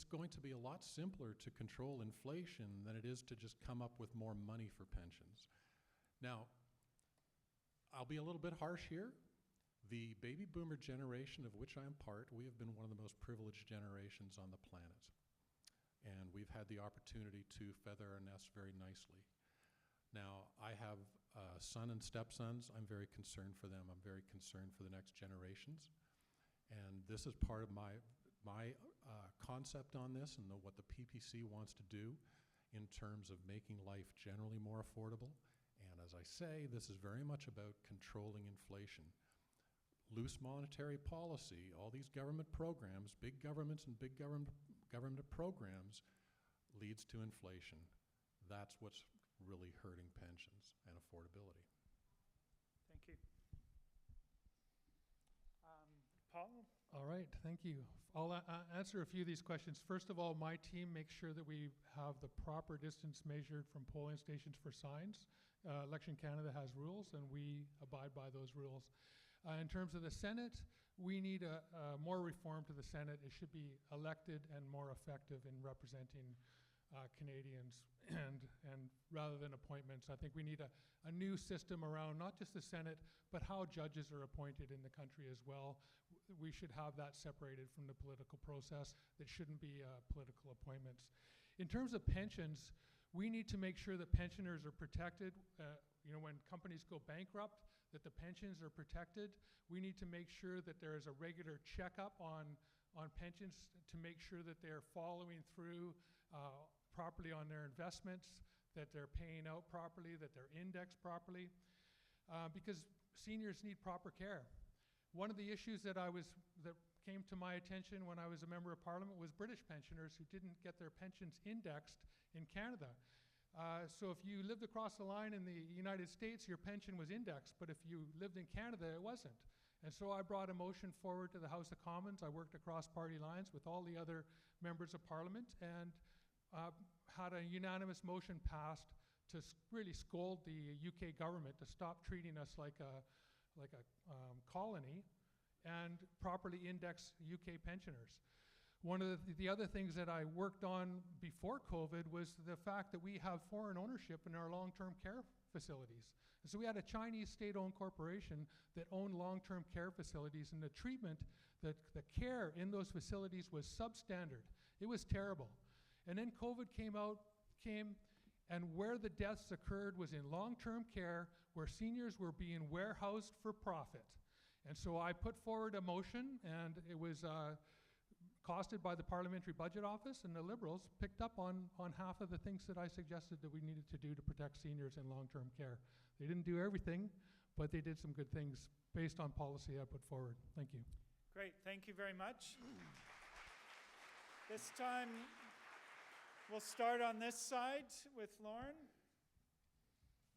going to be a lot simpler to control inflation than it is to just come up with more money for pensions. Now, I'll be a little bit harsh here. The baby boomer generation, of which I am part, we have been one of the most privileged generations on the planet. And we've had the opportunity to feather our nest very nicely. Now, I have a son and stepsons. I'm very concerned for them. I'm very concerned for the next generations. And this is part of my concept on this and what the PPC wants to do in terms of making life generally more affordable. And as I say, this is very much about controlling inflation. Loose monetary policy, all these government programs, big governments and big government programs leads to inflation. That's what's really hurting pensions and affordability. Thank you. Paul? All right, thank you. I'll answer a few of these questions. First of all, my team makes sure that we have the proper distance measured from polling stations for signs. Election Canada has rules, and we abide by those rules. In terms of the Senate, we need more reform to the Senate. It should be elected and more effective in representing Canadians, and rather than appointments. I think we need a new system around not just the Senate, but how judges are appointed in the country as well. We should have that separated from the political process. That shouldn't be political appointments. In terms of pensions, we need to make sure that pensioners are protected. When companies go bankrupt, that the pensions are protected. We need to make sure that there is a regular checkup on pensions to make sure that they're following through properly on their investments, that they're paying out properly, that they're indexed properly, because seniors need proper care. One of the issues that came to my attention when I was a member of Parliament was British pensioners who didn't get their pensions indexed in Canada. So if you lived across the line in the United States, your pension was indexed, but if you lived in Canada, it wasn't. And so I brought a motion forward to the House of Commons. I worked across party lines with all the other members of Parliament and had a unanimous motion passed to really scold the UK government to stop treating us like a colony and properly index UK pensioners. One of the other things that I worked on before COVID was the fact that we have foreign ownership in our long-term care facilities. And so we had a Chinese state-owned corporation that owned long-term care facilities, and the treatment, the care in those facilities was substandard. It was terrible. And then COVID came, and where the deaths occurred was in long-term care, where seniors were being warehoused for profit. And so I put forward a motion, and it was costed by the Parliamentary Budget Office, and the Liberals picked up on half of the things that I suggested that we needed to do to protect seniors in long-term care. They didn't do everything, but they did some good things based on policy I put forward. Thank you. Great, thank you very much. This time, we'll start on this side with Lauren.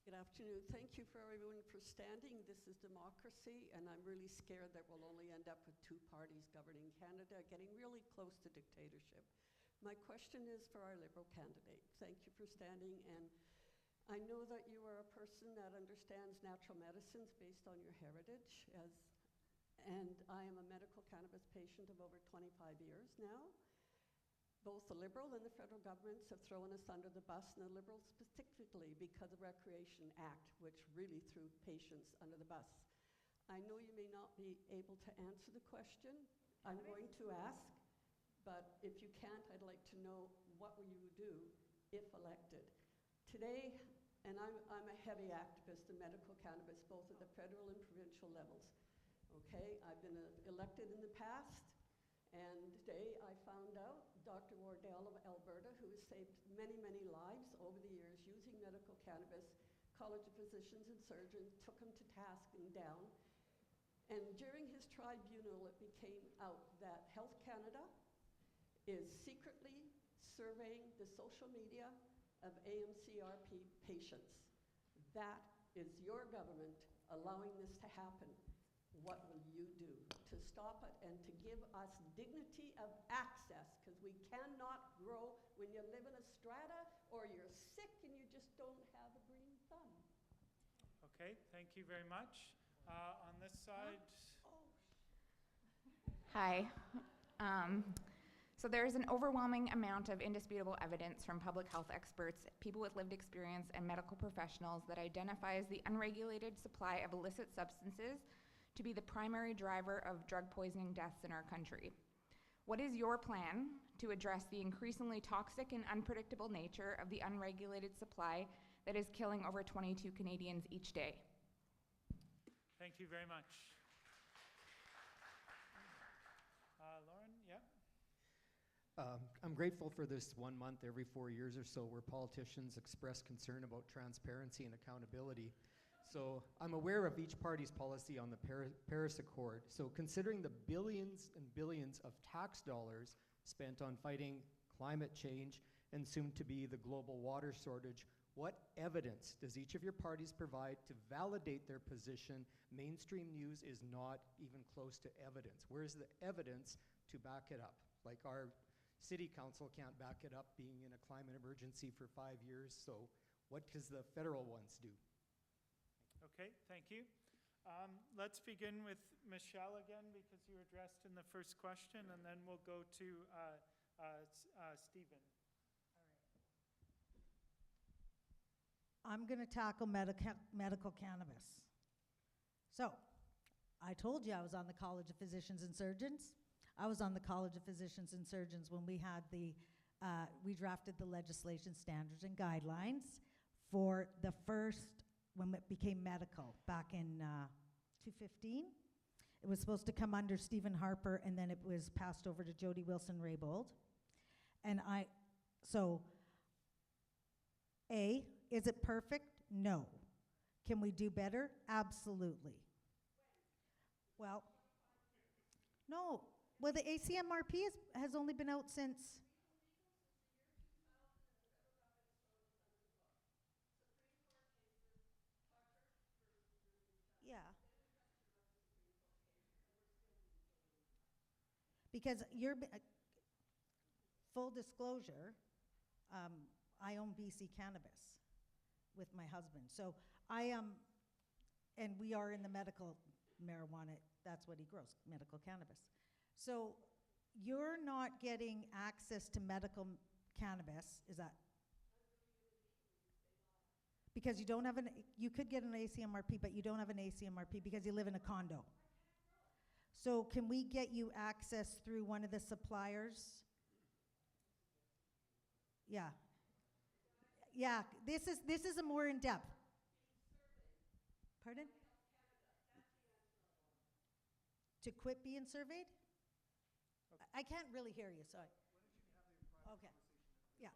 Good afternoon. Thank you for everyone for standing. This is democracy, and I'm really scared that we'll only end up with two parties governing Canada, getting really close to dictatorship. My question is for our Liberal candidate. Thank you for standing, and I know that you are a person that understands natural medicines based on your heritage, and I am a medical cannabis patient of over 25 years now. Both the Liberal and the federal governments have thrown us under the bus, and the Liberals specifically because of Recreation Act, which really threw patients under the bus. I know you may not be able to answer the question. I'm going to ask, but if you can't, I'd like to know what will you do if elected. Today, and I'm a heavy activist in medical cannabis, both at the federal and provincial levels. Okay, I've been elected in the past, and today I found out Dr. Wardell of Alberta, who has saved many, many lives over the years using medical cannabis, College of Physicians and Surgeons took him to task and down. And during his tribunal, it became out that Health Canada is secretly surveying the social media of AMCRP patients. That is your government allowing this to happen. What will you do to stop it and to give us dignity of access? Because we cannot grow when you live in a strata or you're sick and you just don't have a green thumb. Okay, thank you very much. On this side. Hi. So there is an overwhelming amount of indisputable evidence from public health experts, people with lived experience, and medical professionals that identifies the unregulated supply of illicit substances to be the primary driver of drug poisoning deaths in our country. What is your plan to address the increasingly toxic and unpredictable nature of the unregulated supply that is killing over 22 Canadians each day? Thank you very much. Lauren, yeah? I'm grateful for this 1 month every 4 years or so where politicians express concern about transparency and accountability. So I'm aware of each party's policy on the Paris Accord. So considering the billions and billions of tax dollars spent on fighting climate change and soon to be the global water shortage, what evidence does each of your parties provide to validate their position? Mainstream news is not even close to evidence. Where's the evidence to back it up? Like our city council can't back it up being in a climate emergency for 5 years, so what does the federal ones do? Okay, thank you. Let's begin with Michelle again because you addressed in the first question, and then we'll go to Stephen. I'm going to tackle medical cannabis. So, I told you I was on the College of Physicians and Surgeons. I was on the College of Physicians and Surgeons when we had we drafted the legislation standards and guidelines for the first, when it became medical, back in 2015. It was supposed to come under Stephen Harper, and then it was passed over to Jody Wilson-Raybould. And A, is it perfect? No. Can we do better? Absolutely. Well, no. Well, the ACMRP has only been out since... Yeah. Because full disclosure, I own BC Cannabis with my husband. So and we are in the medical marijuana, that's what he grows, medical cannabis. So you're not getting access to medical cannabis, is that? Because you don't have you could get an ACMRP, but you don't have an ACMRP because you live in a condo. So can we get you access through one of the suppliers? Yeah. Yeah, this is a more in-depth. Pardon? To quit being surveyed? Okay. I can't really hear you, sorry. Okay. Yeah.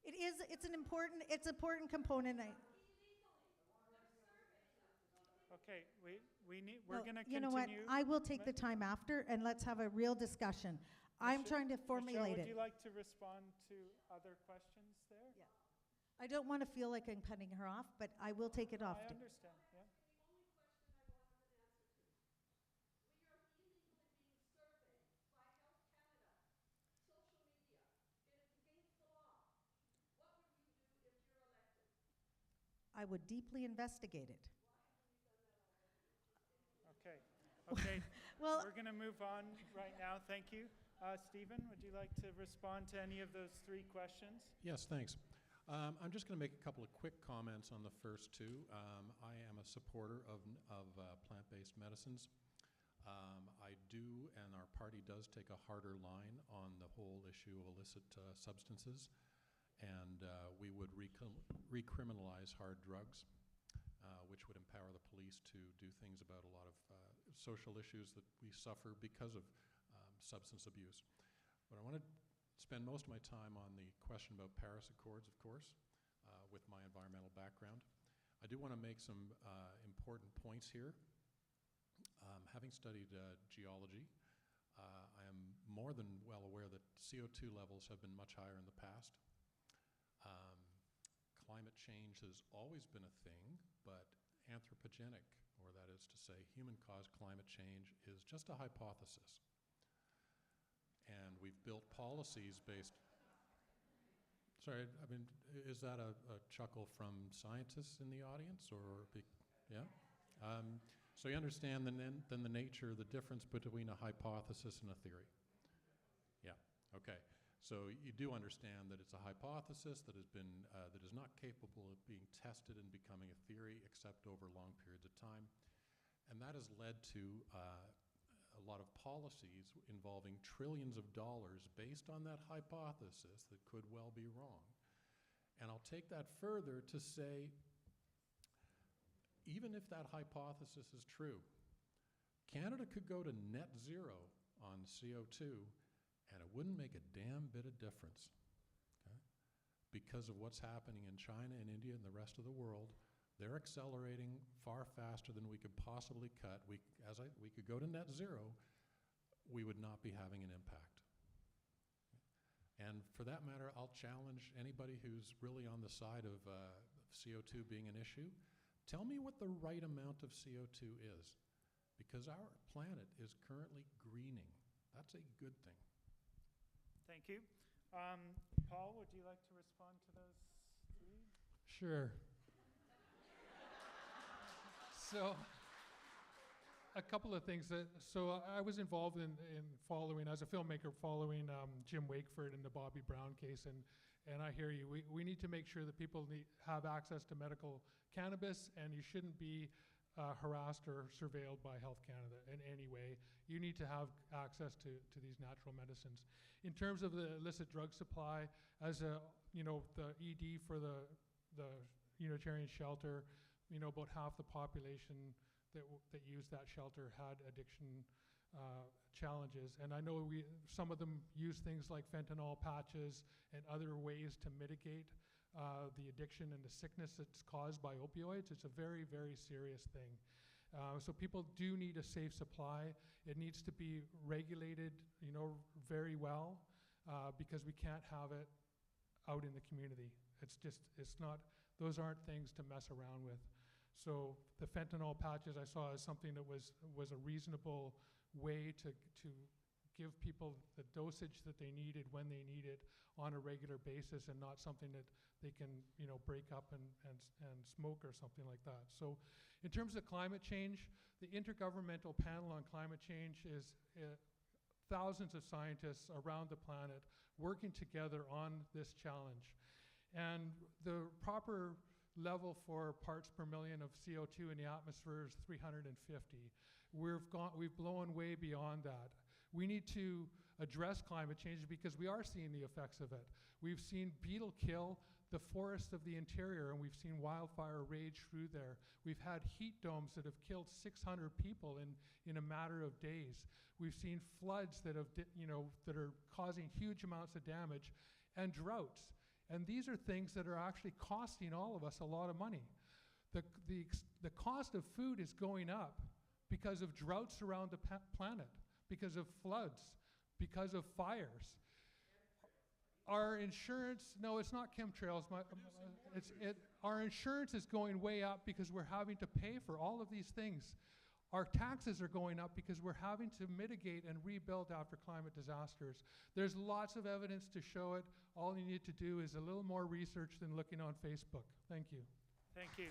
It's an important component. Okay, we're going to continue. You know what? I will take the time after, and let's have a real discussion. I'm trying to formulate Michelle, would it. you like to respond to other questions there? Yeah. I don't want to feel like I'm cutting her off, but I will take it off. I understand, yeah. I would deeply investigate it. Okay, okay. Well, we're going to move on right now. Thank you. Stephen, would you like to respond to any of those three questions? Yes, thanks. I'm just going to make a couple of quick comments on the first two. I am a supporter of plant-based medicines. I do, and our party does take a harder line on the whole issue of illicit substances, and we would recriminalize hard drugs, which would empower the police to do things about a lot of social issues that we suffer because of substance abuse. But I want to spend most of my time on the question about Paris Accords, of course, with my environmental background. I do want to make some important points here. Having studied geology, I am more than well aware that CO2 levels have been much higher in the past. Climate change has always been a thing, but anthropogenic, or that is to say human-caused climate change, is just a hypothesis. And we've built policies based... Sorry, I mean, is that a chuckle from scientists in the audience, or... yeah? So you understand then the nature, the difference between a hypothesis and a theory. Yeah, okay. So you do understand that it's a hypothesis that has been, that is not capable of being tested and becoming a theory except over long periods of time. And that has led to a lot of policies involving trillions of dollars based on that hypothesis that could well be wrong. And I'll take that further to say, even if that hypothesis is true, Canada could go to net zero on CO2 and it wouldn't make a damn bit of difference, okay? Because of what's happening in China and India and the rest of the world. They're accelerating far faster than we could possibly cut. We could go to net zero, we would not be having an impact. And for that matter, I'll challenge anybody who's really on the side of CO2 being an issue. Tell me what the right amount of CO2 is, because our planet is currently greening. That's a good thing. Thank you. Paul, would you like to respond to those three? Sure. So, a couple of things. So I was involved in following, as a filmmaker, following Jim Wakeford in the Bobby Brown case, and I hear you. We need to make sure that people have access to medical cannabis, and you shouldn't be harassed or surveilled by Health Canada in any way. You need to have access to these natural medicines. In terms of the illicit drug supply, as the ED for the Unitarian shelter, about half the population that used that shelter had addiction challenges. And I know some of them use things like fentanyl patches and other ways to mitigate the addiction and the sickness that's caused by opioids. It's a very, very serious thing. So people do need a safe supply. It needs to be regulated, very well, because we can't have it out in the community. It's not, those aren't things to mess around with. So the fentanyl patches I saw as something that was a reasonable way to give people the dosage that they needed when they need it on a regular basis, and not something that they can break up and smoke or something like that. So in terms of climate change, the Intergovernmental Panel on Climate Change is thousands of scientists around the planet working together on this challenge. And the proper level for parts per million of CO2 in the atmosphere is 350. We've blown way beyond that. We need to address climate change because we are seeing the effects of it. We've seen beetle kill the forests of the interior, and we've seen wildfire rage through there. We've had heat domes that have killed 600 people in a matter of days. We've seen floods that are causing huge amounts of damage, and droughts. And these are things that are actually costing all of us a lot of money. The cost of food is going up because of droughts around the planet, because of floods, because of fires. Our insurance, no, it's not chemtrails. Our insurance is going way up because we're having to pay for all of these things. Our taxes are going up because we're having to mitigate and rebuild after climate disasters. There's lots of evidence to show it. All you need to do is a little more research than looking on Facebook. Thank you. Thank you.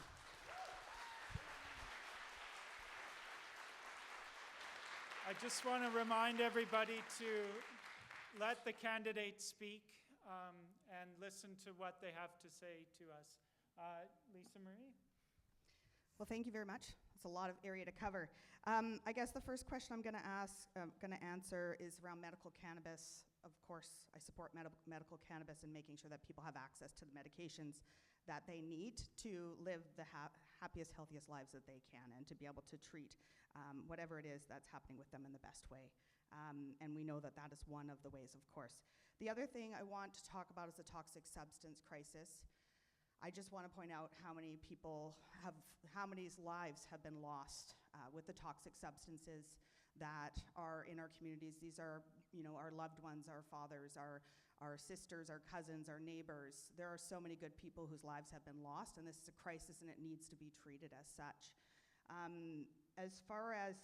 I just want to remind everybody to let the candidates speak and listen to what they have to say to us. Lisa Marie? Well, thank you very much. It's a lot of area to cover. I guess the first question I'm going to answer is around medical cannabis. Of course, I support medical cannabis and making sure that people have access to the medications that they need to live the happiest, healthiest lives that they can, and to be able to treat whatever it is that's happening with them in the best way. And we know that that is one of the ways, of course. The other thing I want to talk about is the toxic substance crisis. I just want to point out how many lives have been lost with the toxic substances that are in our communities. These are, our loved ones, our fathers, our sisters, our cousins, our neighbors. There are so many good people whose lives have been lost, and this is a crisis, and it needs to be treated as such. As far as,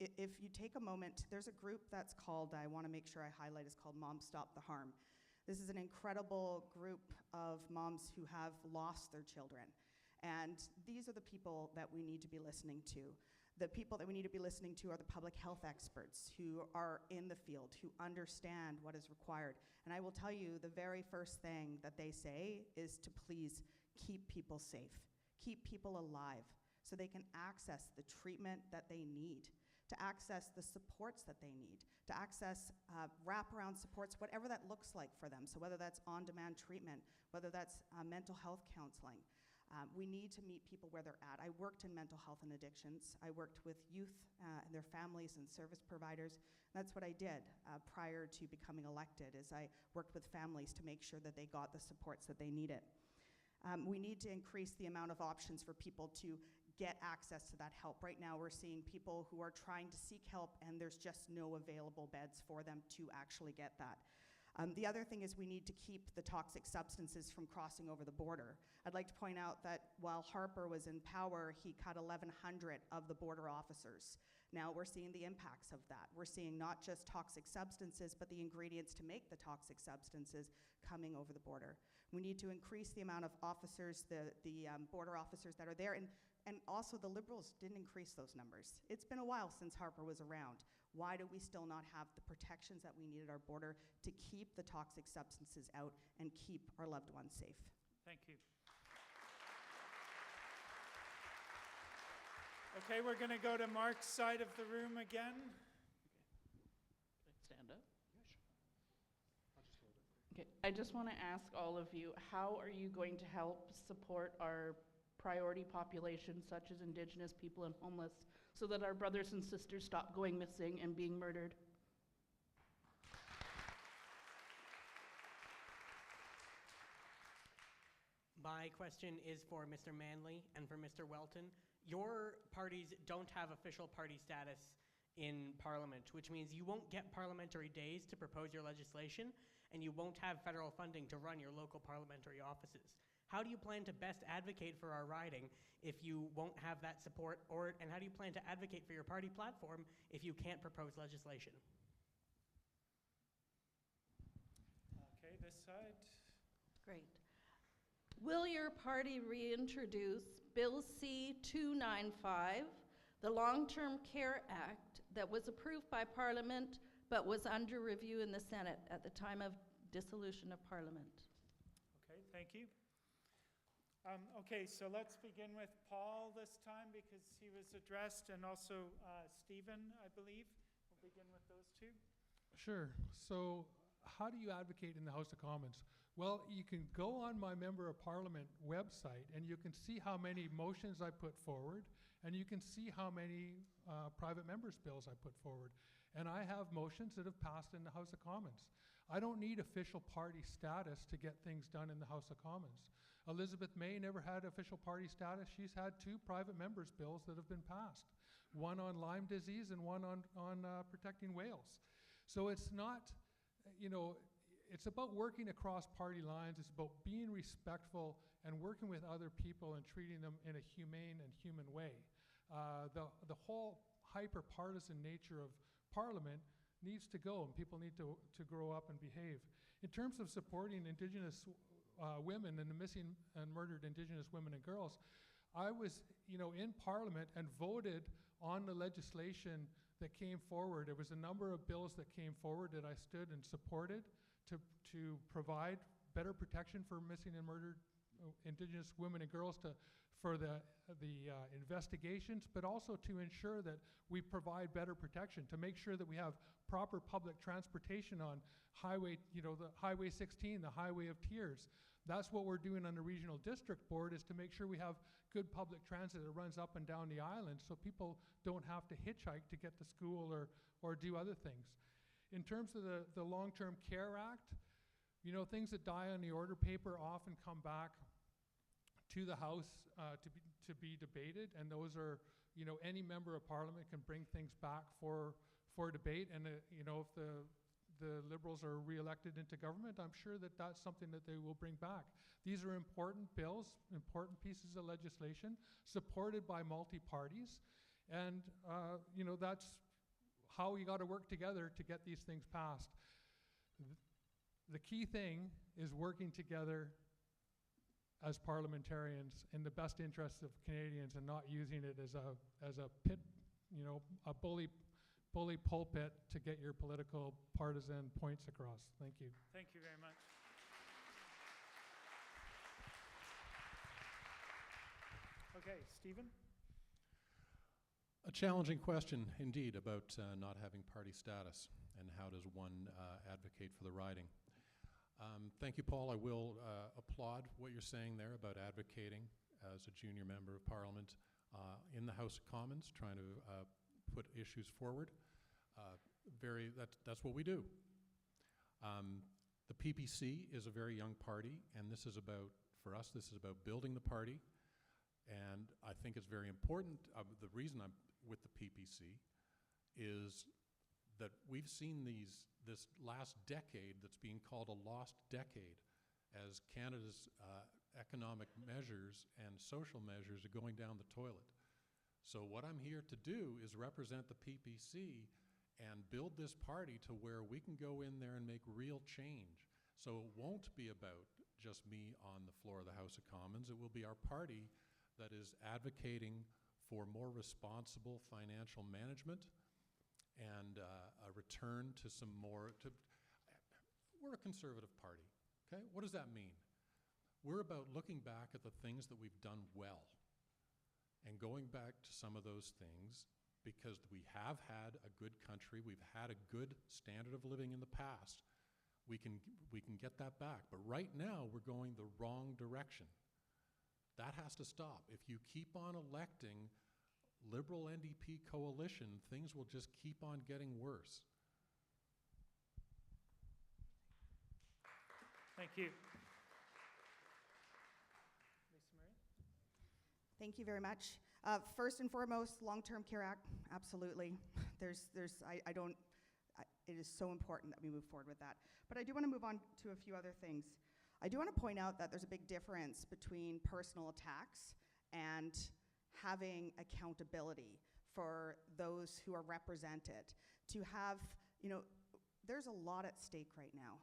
if you take a moment, there's a group that's called, I want to make sure I highlight, is called Moms Stop the Harm. This is an incredible group of moms who have lost their children. And these are the people that we need to be listening to. The people that we need to be listening to are the public health experts who are in the field, who understand what is required. And I will tell you, the very first thing that they say is to please keep people safe, keep people alive, so they can access the treatment that they need, to access the supports that they need, to access wraparound supports, whatever that looks like for them. So whether that's on-demand treatment, whether that's mental health counseling. We need to meet people where they're at. I worked in mental health and addictions. I worked with youth and their families and service providers. That's what I did prior to becoming elected, is I worked with families to make sure that they got the supports that they needed. We need to increase the amount of options for people to get access to that help. Right now we're seeing people who are trying to seek help and there's just no available beds for them to actually get that. The other thing is we need to keep the toxic substances from crossing over the border. I'd like to point out that while Harper was in power, he cut 1,100 of the border officers. Now we're seeing the impacts of that. We're seeing not just toxic substances, but the ingredients to make the toxic substances coming over the border. We need to increase the amount of officers, the border officers that are there, and also the Liberals didn't increase those numbers. It's been a while since Harper was around. Why do we still not have the protections that we need at our border to keep the toxic substances out and keep our loved ones safe? Thank you. Okay, we're going to go to Mark's side of the room again. Stand up? Okay, I just want to ask all of you, how are you going to help support our priority populations such as Indigenous people and homeless so that our brothers and sisters stop going missing and being murdered? My question is for Mr. Manley and for Mr. Welton. Your parties don't have official party status in Parliament, which means you won't get parliamentary days to propose your legislation, and you won't have federal funding to run your local parliamentary offices. How do you plan to best advocate for our riding if you won't have that support, and how do you plan to advocate for your party platform if you can't propose legislation? Okay, this side. Great. Will your party reintroduce Bill C-295, the Long-Term Care Act that was approved by Parliament but was under review in the Senate at the time of dissolution of Parliament? Okay, thank you. Okay, so let's begin with Paul this time because he was addressed, and also Stephen, I believe. We'll begin with those two. Sure. So how do you advocate in the House of Commons? Well, you can go on my Member of Parliament website and you can see how many motions I put forward, and you can see how many private members' bills I put forward. And I have motions that have passed in the House of Commons. I don't need official party status to get things done in the House of Commons. Elizabeth May never had official party status. She's had 2 private members' bills that have been passed, one on Lyme disease and one on protecting whales. So it's not, it's about working across party lines. It's about being respectful and working with other people and treating them in a humane and human way. The whole hyper-partisan nature of Parliament needs to go, and people need to grow up and behave. In terms of supporting Indigenous women and the missing and murdered Indigenous women and girls, I was, in Parliament and voted on the legislation that came forward. There was a number of bills that came forward that I stood and supported to provide better protection for missing and murdered Indigenous women and girls for the investigations, but also to ensure that we provide better protection, to make sure that we have proper public transportation on highway, the Highway 16, the Highway of Tears. That's what we're doing on the Regional District Board, is to make sure we have good public transit that runs up and down the island so people don't have to hitchhike to get to school or do other things. In terms of the Long-Term Care Act, things that die on the order paper often come back to the House to be debated, and those are, any member of Parliament can bring things back for debate, and if the Liberals are re-elected into government, I'm sure that that's something that they will bring back. These are important bills, important pieces of legislation, supported by multi-parties, and that's how we got to work together to get these things passed. The key thing is working together as parliamentarians in the best interests of Canadians, and not using it as a pit, a bully pulpit to get your political partisan points across. Thank you. Thank you very much. Okay, Stephen? A challenging question indeed about not having party status, and how does one advocate for the riding. Thank you, Paul. I will applaud what you're saying there about advocating as a junior member of Parliament in the House of Commons, trying to put issues forward. That's what we do. The PPC is a very young party, and this is about, for us, this is about building the party. And I think it's very important. The reason I'm with the PPC is that we've seen this last decade that's being called a lost decade, as Canada's economic measures and social measures are going down the toilet. So what I'm here to do is represent the PPC and build this party to where we can go in there and make real change. So it won't be about just me on the floor of the House of Commons. It will be our party that is advocating for more responsible financial management and a return to some more, we're a conservative party, okay? What does that mean? We're about looking back at the things that we've done well and going back to some of those things, because we have had a good country, we've had a good standard of living in the past. We can get that back, but right now we're going the wrong direction. That has to stop. If you keep on electing Liberal NDP coalition, things will just keep on getting worse. Thank you. Thank you very much. First and foremost, Long-Term Care Act, absolutely. It is so important that we move forward with that. But I do want to move on to a few other things. I do want to point out that there's a big difference between personal attacks and having accountability for those who are represented. To have, there's a lot at stake right now.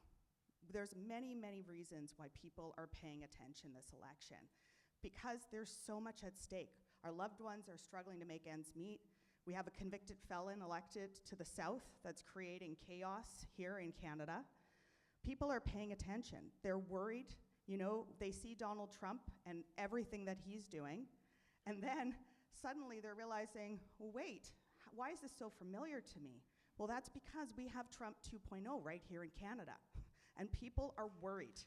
There's many, many reasons why people are paying attention this election, because there's so much at stake. Our loved ones are struggling to make ends meet. We have a convicted felon elected to the South that's creating chaos here in Canada. People are paying attention. They're worried. They see Donald Trump and everything that he's doing, and then suddenly they're realizing, well, wait, why is this so familiar to me? Well, that's because we have Trump 2.0 right here in Canada, and people are worried.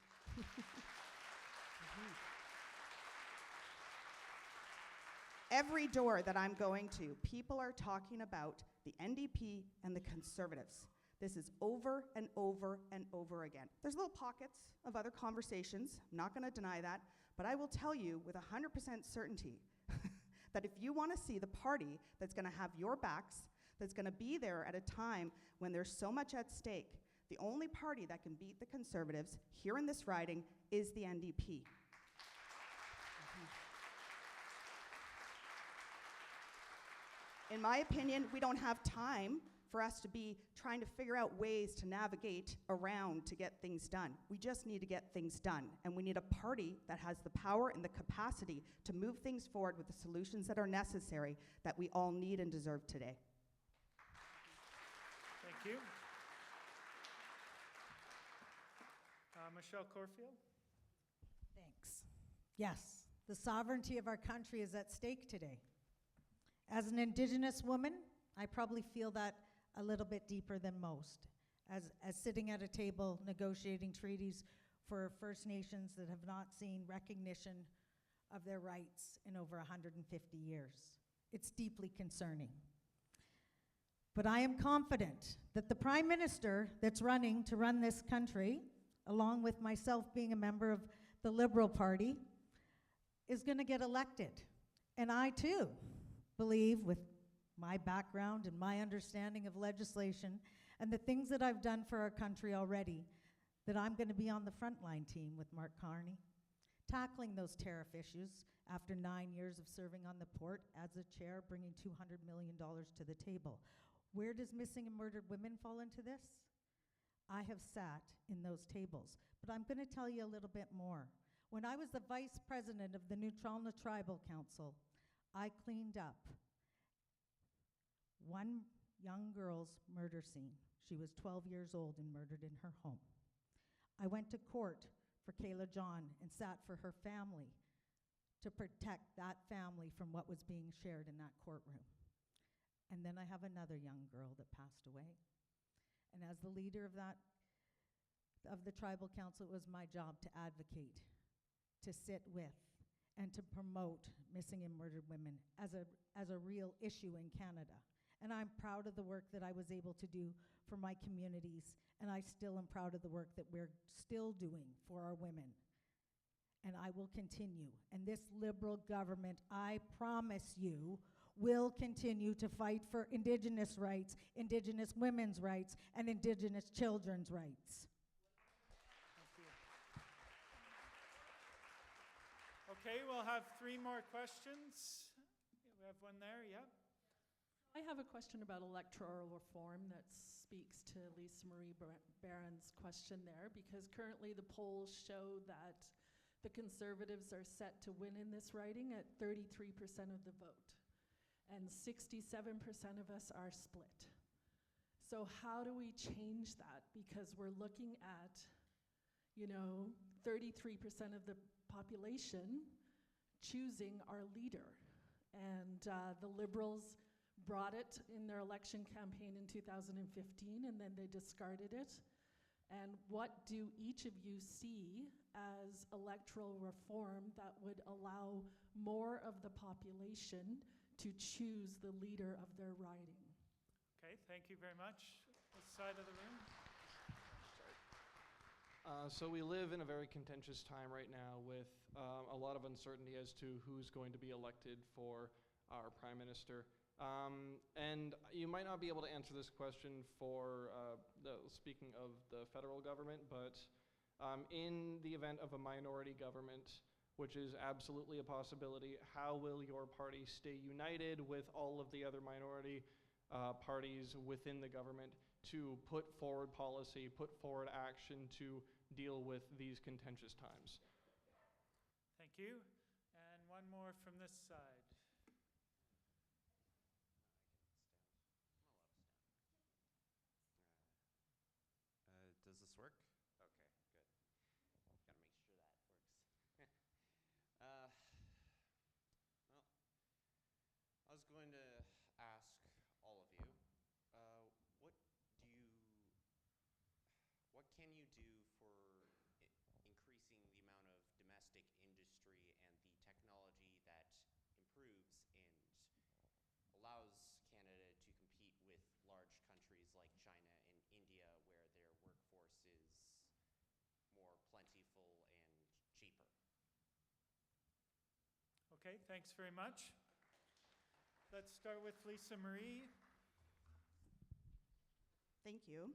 Every door that I'm going to, people are talking about the NDP and the Conservatives. This is over and over and over again. There's little pockets of other conversations, I'm not going to deny that, but I will tell you with 100% certainty that if you want to see the party that's going to have your backs, that's going to be there at a time when there's so much at stake. The only party that can beat the Conservatives here in this riding is the NDP. In my opinion, we don't have time for us to be trying to figure out ways to navigate around to get things done. We just need to get things done. And we need a party that has the power and the capacity to move things forward with the solutions that are necessary that we all need and deserve today. Thank you. Michelle Corfield. Thanks. Yes, the sovereignty of our country is at stake today. As an Indigenous woman, I probably feel that a little bit deeper than most, as sitting at a table negotiating treaties for First Nations that have not seen recognition of their rights in over 150 years. It's deeply concerning. But I am confident that the Prime Minister that's running to run this country, along with myself being a member of the Liberal Party, is going to get elected. And I too believe, with my background and my understanding of legislation and the things that I've done for our country already, that I'm going to be on the frontline team with Mark Carney, tackling those tariff issues after 9 years of serving on the port as a chair, bringing $200 million to the table. Where does missing and murdered women fall into this? I have sat in those tables, but I'm going to tell you a little bit more. When I was the vice president of the Neutralna Tribal Council, I cleaned up one young girl's murder scene. She was 12 years old and murdered in her home. I went to court for Kayla John and sat for her family to protect that family from what was being shared in that courtroom. And then I have another young girl that passed away. And as the leader of the tribal council, it was my job to advocate, to sit with, and to promote missing and murdered women as a real issue in Canada. And I'm proud of the work that I was able to do for my communities, and I still am proud of the work that we're still doing for our women. And I will continue. And this Liberal government, I promise you, will continue to fight for Indigenous rights, Indigenous women's rights, and Indigenous children's rights. Okay, we'll have 3 more questions. We have one there, yep. I have a question about electoral reform that speaks to Lisa Marie Barron's question there, because currently the polls show that the Conservatives are set to win in this riding at 33% of the vote, and 67% of us are split. So how do we change that? Because we're looking at, 33% of the population choosing our leader. And the Liberals brought it in their election campaign in 2015, and then they discarded it. And what do each of you see as electoral reform that would allow more of the population to choose the leader of their riding? Okay, thank you very much. This side of the room. So we live in a very contentious time right now with a lot of uncertainty as to who's going to be elected for our Prime Minister. And you might not be able to answer this question for speaking of the federal government, but in the event of a minority government, which is absolutely a possibility, how will your party stay united with all of the other minority parties within the government to put forward policy, put forward action to deal with these contentious times? Thank you. And one more from this side. Does this work? Okay, good. Gotta make sure that works. Well, I was going to ask all of you, what can you do for increasing the amount of domestic industry and the technology that improves and allows Canada to compete with large countries like China and India, where their workforce is more plentiful and cheaper? Okay, thanks very much. Let's start with Lisa Marie. Thank you.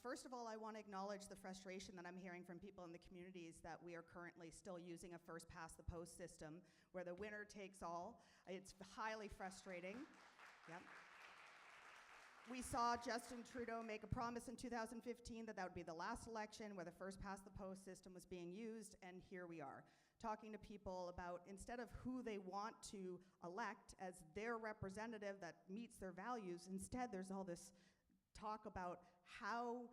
First of all, I want to acknowledge the frustration that I'm hearing from people in the communities that we are currently still using a first past the post system where the winner takes all. It's highly frustrating. Yep. We saw Justin Trudeau make a promise in 2015 that that would be the last election where the first past the post system was being used, and here we are, talking to people about, instead of who they want to elect as their representative that meets their values, instead there's all this talk about how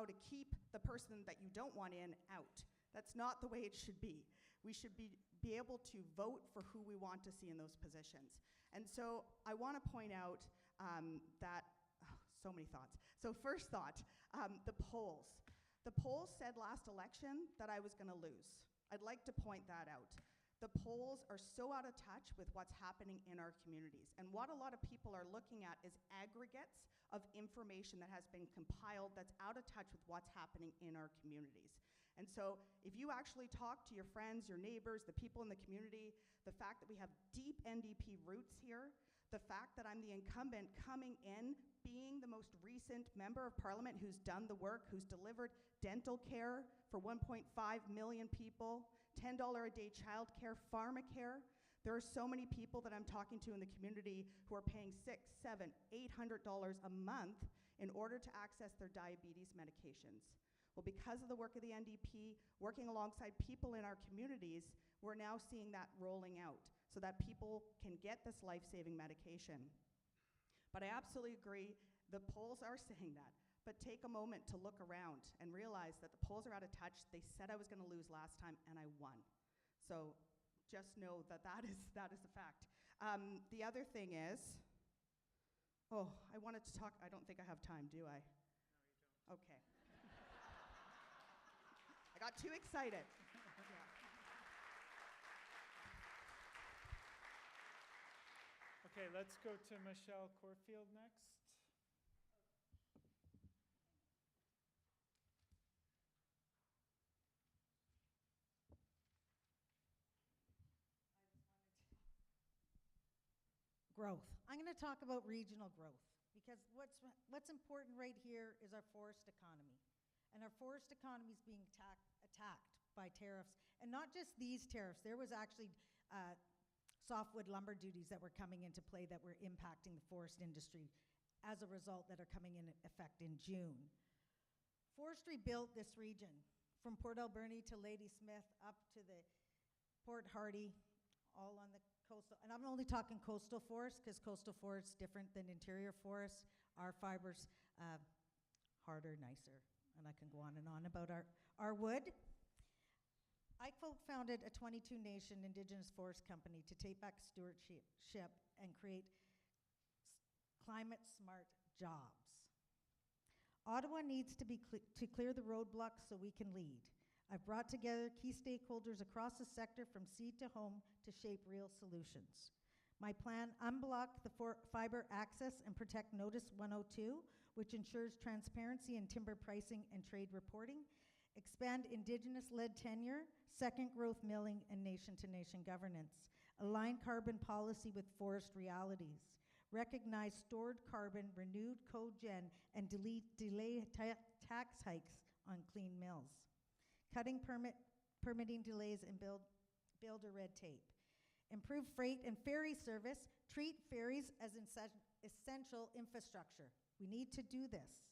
to keep the person that you don't want in out. That's not the way it should be. We should be able to vote for who we want to see in those positions. And so I want to point out that, so many thoughts. So first thought, the polls. The polls said last election that I was going to lose. I'd like to point that out. The polls are so out of touch with what's happening in our communities. And what a lot of people are looking at is aggregates of information that has been compiled that's out of touch with what's happening in our communities. And so if you actually talk to your friends, your neighbors, the people in the community, the fact that we have deep NDP roots here, the fact that I'm the incumbent coming in, being the most recent member of parliament who's done the work, who's delivered dental care for 1.5 million people, $10 a day childcare, pharmacare. There are so many people that I'm talking to in the community who are paying $600, $700, $800 a month in order to access their diabetes medications. Well, because of the work of the NDP, working alongside people in our communities, we're now seeing that rolling out so that people can get this life-saving medication. But I absolutely agree, the polls are saying that. But take a moment to look around and realize that the polls are out of touch. They said I was going to lose last time, and I won. So just know that that is a fact. The other thing is, I wanted to talk, I don't think I have time, do I? No, you don't. Okay. I got too excited. Okay, let's go to Michelle Corfield next. Growth. I'm going to talk about regional growth because what's important right here is our forest economy. And our forest economy is being attacked by tariffs. And not just these tariffs. There was actually softwood lumber duties that were coming into play that were impacting the forest industry as a result that are coming in effect in June. Forestry built this region from Port Alberni to Ladysmith up to the Port Hardy, all on the coastal, and I'm only talking coastal forest because coastal forest is different than interior forest. Our fibers, harder, nicer, and I can go on and on about our wood. I co-founded a 22-nation Indigenous forest company to take back stewardship and create climate-smart jobs. Ottawa needs to clear the roadblocks so we can lead. I've brought together key stakeholders across the sector from seed to home to shape real solutions. My plan, unblock the fiber access and protect Notice 102, which ensures transparency in timber pricing and trade reporting, expand Indigenous-led tenure, second growth milling, and nation-to-nation governance, align carbon policy with forest realities, recognize stored carbon, renewed cogen, and delay tax hikes on clean mills, cutting permitting delays and builder red tape, improve freight and ferry service, treat ferries as essential infrastructure. We need to do this.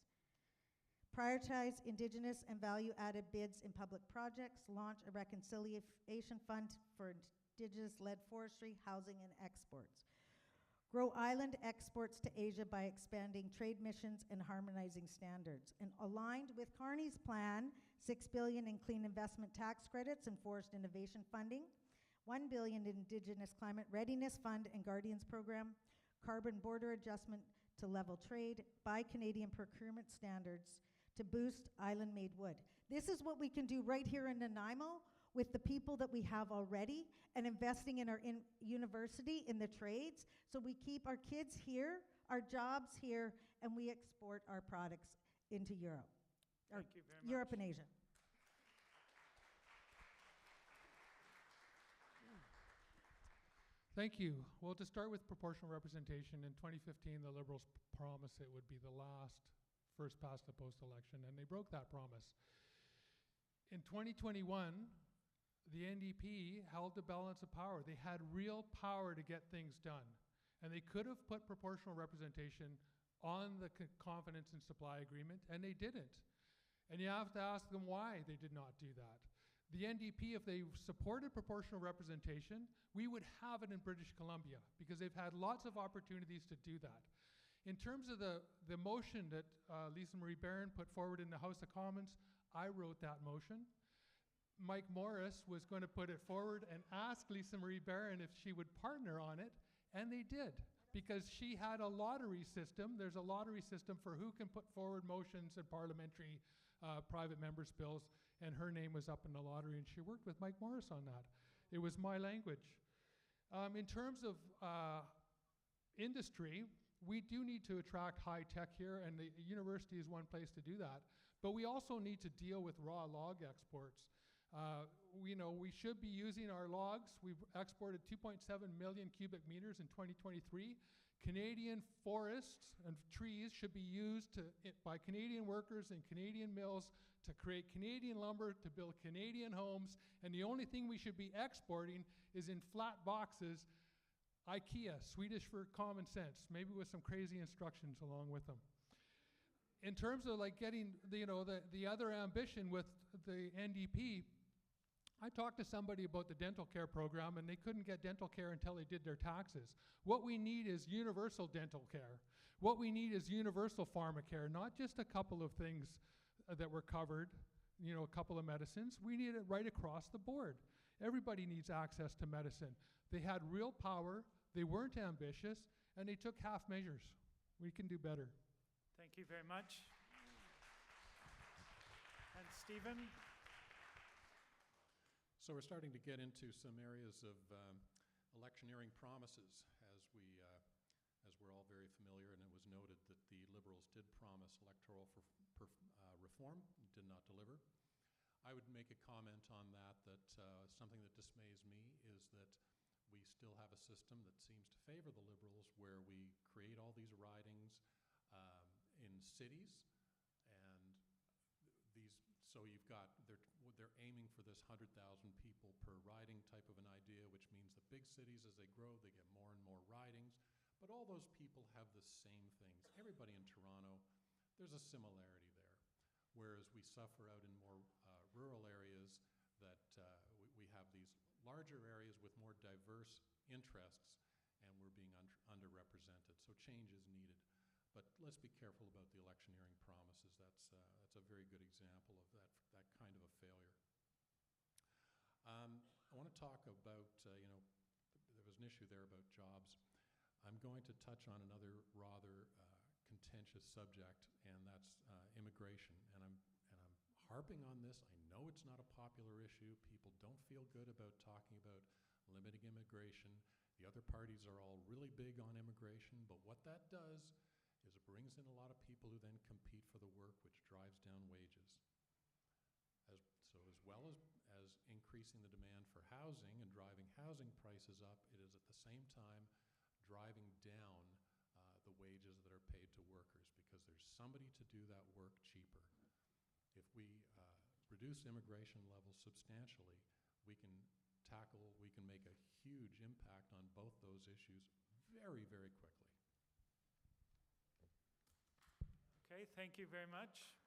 Prioritize Indigenous and value-added bids in public projects, launch a reconciliation fund for Indigenous-led forestry, housing, and exports. Grow island exports to Asia by expanding trade missions and harmonizing standards. And aligned with Carney's plan, $6 billion in clean investment tax credits and forest innovation funding, $1 billion in Indigenous Climate Readiness Fund and Guardians Program, carbon border adjustment to level trade, buy Canadian procurement standards to boost island-made wood. This is what we can do right here in Nanaimo with the people that we have already and investing in our university, in the trades, so we keep our kids here, our jobs here, and we export our products into Europe. Thank you very much. Europe and Asia. Thank you. Well, to start with proportional representation, in 2015, the Liberals promised it would be the last first past the post-election, and they broke that promise. In 2021, the NDP held the balance of power. They had real power to get things done. And they could have put proportional representation on the confidence and supply agreement, and they didn't. And you have to ask them why they did not do that. The NDP, if they supported proportional representation, we would have it in British Columbia, because they've had lots of opportunities to do that. In terms of the motion that Lisa Marie Barron put forward in the House of Commons, I wrote that motion. Mike Morris was going to put it forward and ask Lisa Marie Barron if she would partner on it, and they did, because she had a lottery system. There's a lottery system for who can put forward motions and parliamentary private members' bills, and her name was up in the lottery, and she worked with Mike Morris on that. It was my language. In terms of industry, we do need to attract high tech here, and the university is one place to do that. But we also need to deal with raw log exports. We should be using our logs. We've exported 2.7 million cubic meters in 2023. Canadian forests and trees should be used by Canadian workers and Canadian mills to create Canadian lumber, to build Canadian homes, and the only thing we should be exporting is in flat boxes, IKEA, Swedish for common sense, maybe with some crazy instructions along with them. In terms of like getting the other ambition with the NDP, I talked to somebody about the dental care program, and they couldn't get dental care until they did their taxes. What we need is universal dental care. What we need is universal pharmacare, not just a couple of things that were covered, a couple of medicines. We need it right across the board. Everybody needs access to medicine. They had real power, they weren't ambitious, and they took half measures. We can do better. Thank you very much. And Stephen? So we're starting to get into some areas of electioneering promises, as we're all very familiar, and it was noted that the Liberals did promise electoral reform, did not deliver. I would make a comment on that something that dismays me is that we still have a system that seems to favor the Liberals, where we create all these ridings in cities, and so you've got, they're aiming for this 100,000 people per riding type of an idea, which means that big cities, as they grow, they get more and more ridings. But all those people have the same things. Everybody in Toronto, there's a similarity there. Whereas we suffer out in more rural areas that we have these larger areas with more diverse interests, and we're being underrepresented. So change is needed. But let's be careful about the electioneering promises. That's a very good example of that kind of a failure. I want to talk about, there was an issue there about jobs. I'm going to touch on another rather contentious subject, and that's immigration. And I'm harping on this. I know it's not a popular issue. People don't feel good about talking about limiting immigration. The other parties are all really big on immigration, but what that does is it brings in a lot of people who then compete for the work, which drives down wages. As well as increasing the demand for housing and driving housing prices up, it is at the same time driving down the wages that are paid to workers, because there's somebody to do that work cheaper. If we reduce immigration levels substantially, we can make a huge impact on both those issues very, very quickly. Okay, thank you very much.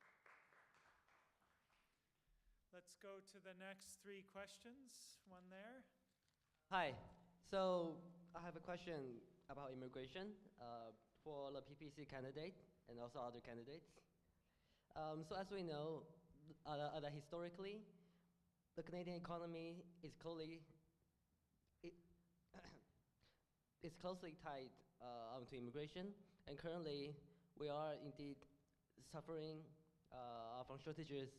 Let's go to the next 3 questions. One there. Hi. So I have a question about immigration for the PPC candidate and also other candidates. So as we know, historically, the Canadian economy is closely tied to immigration, and currently we are indeed suffering from shortages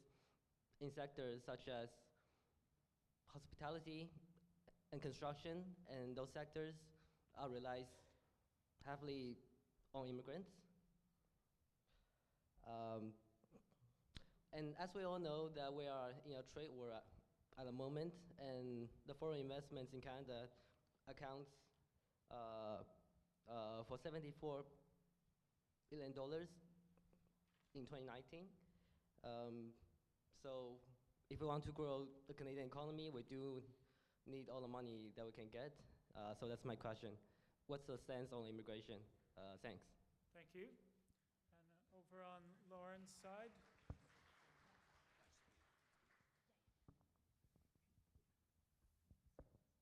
in sectors such as hospitality and construction, and those sectors relies heavily on immigrants. And as we all know, that we are in a trade war at the moment, and the foreign investments in Canada accounts for $74 billion in 2019. So if we want to grow the Canadian economy, we do need all the money that we can get. So that's my question. What's the stance on immigration? Thanks. Thank you. And over on Lauren's side.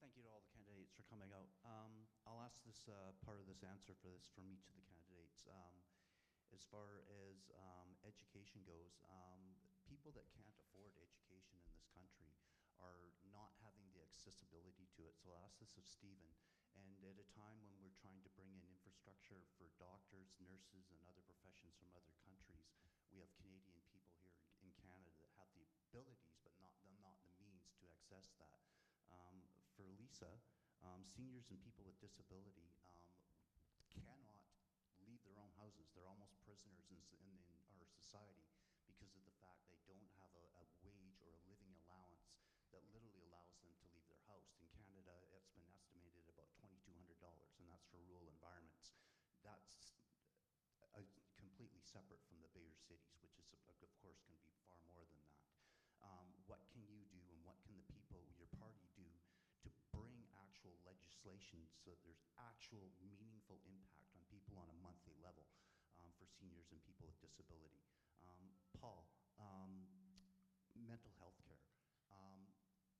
Thank you to all the candidates for coming out. I'll ask this part of this answer for this from each of the candidates. As far as education goes, people that can't afford education in this country are not having the accessibility to it. So I'll ask this of Stephen. And at a time when we're trying to bring in infrastructure for doctors, nurses, and other professions from other countries, we have Canadian people here in Canada that have the abilities, but not the means to access that. For Lisa, seniors and people with disability cannot leave their own houses. They're almost prisoners in our society because of the fact they don't have a wage or a living allowance that literally allows them to leave their house. In Canada, it's been estimated about $2,200, and that's for rural environments. That's completely separate from the bigger cities, which is, of course, can be far more than that. What can you do, and what can the people, your party, do to bring actual legislation so that there's actual meaningful impact on people on a monthly level for seniors and people with disability? Paul, mental health care.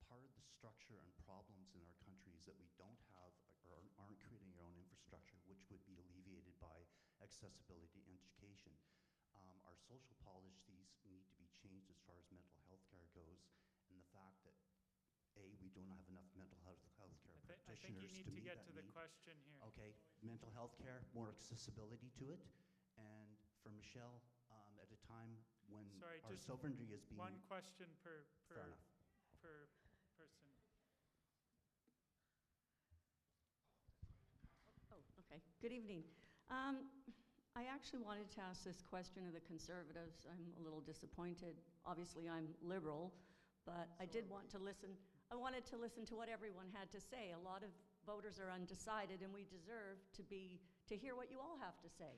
Part of the structure and problems in our country is that we don't have or aren't creating our own infrastructure, which would be alleviated by accessibility and education. Our social policies need to be changed as far as mental health care goes, and the fact that we don't have enough mental health care practitioners I think you need to get to the question here. Okay, mental health care, more accessibility to it, and for Michelle, at a time when our sovereignty is being... One question per person. Oh, okay. Good evening. I actually wanted to ask this question of the Conservatives. I'm a little disappointed. Obviously, I'm Liberal, but I did want to listen. I wanted to listen to what everyone had to say. A lot of voters are undecided, and we deserve to hear what you all have to say.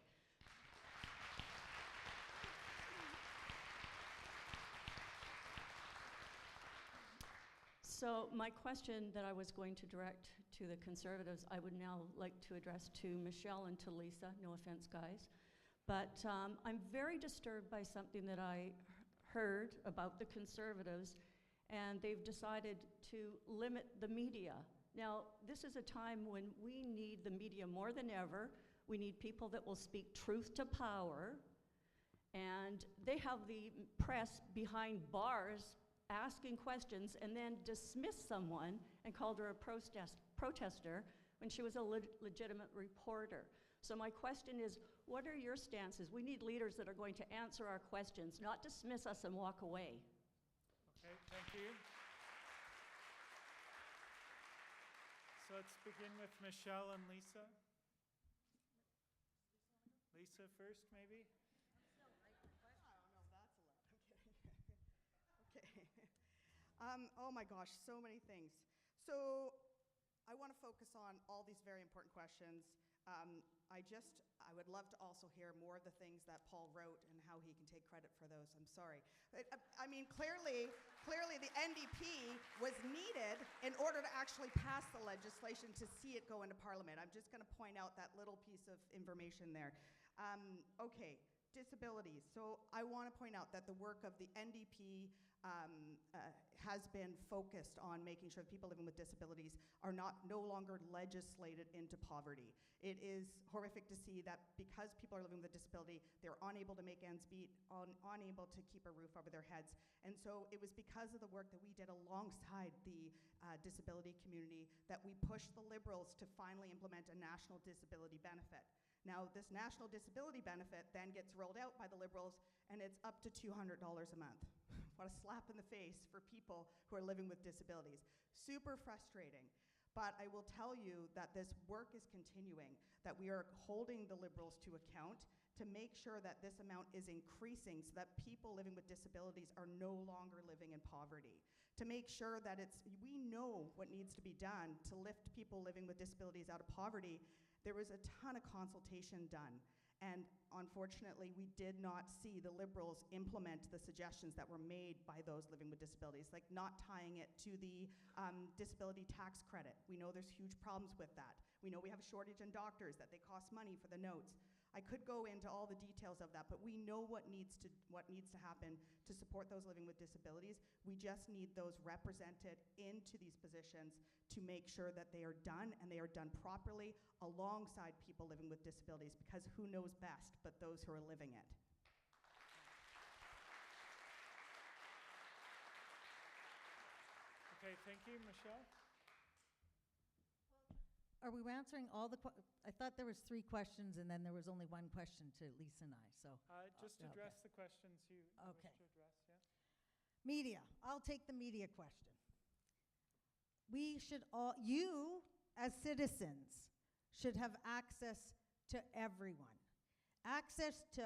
So my question that I was going to direct to the Conservatives, I would now like to address to Michelle and to Lisa. No offense, guys. But I'm very disturbed by something that I heard about the Conservatives, and they've decided to limit the media. Now, this is a time when we need the media more than ever. We need people that will speak truth to power, and they have the press behind bars asking questions and then dismiss someone and called her a protester when she was a legitimate reporter. So my question is, what are your stances? We need leaders that are going to answer our questions, not dismiss us and walk away. Okay, thank you. So let's begin with Michelle and Lisa. Lisa first, maybe? Oh my gosh, so many things. So I want to focus on all these very important questions. I would love to also hear more of the things that Paul wrote and how he can take credit for those. I'm sorry. I mean, clearly the NDP was needed in order to actually pass the legislation to see it go into Parliament. I'm just going to point out that little piece of information there. Okay, disabilities. So I want to point out that the work of the NDP has been focused on making sure that people living with disabilities are no longer legislated into poverty. It is horrific to see that because people are living with a disability, they're unable to make ends meet, unable to keep a roof over their heads. And so it was because of the work that we did alongside the disability community that we pushed the Liberals to finally implement a national disability benefit. Now, this national disability benefit then gets rolled out by the Liberals, and it's up to $200 a month. What a slap in the face for people who are living with disabilities. Super frustrating. But I will tell you that this work is continuing, that we are holding the Liberals to account to make sure that this amount is increasing so that people living with disabilities are no longer living in poverty. To make sure that we know what needs to be done to lift people living with disabilities out of poverty. There was a ton of consultation done. And unfortunately, we did not see the Liberals implement the suggestions that were made by those living with disabilities, like not tying it to the disability tax credit. We know there's huge problems with that. We know we have a shortage in doctors, that they cost money for the notes. I could go into all the details of that, but we know what needs to happen to support those living with disabilities. We just need those represented into these positions to make sure that they are done, and they are done properly alongside people living with disabilities, because who knows best but those who are living it. Okay, thank you. Michelle? Are we answering all the I thought there was 3 questions and then there was only 1 question to Lisa and I, so. Just address the questions you Okay. wish to address, yeah? Media. I'll take the media question. We should all, you as citizens should have access to everyone. Access to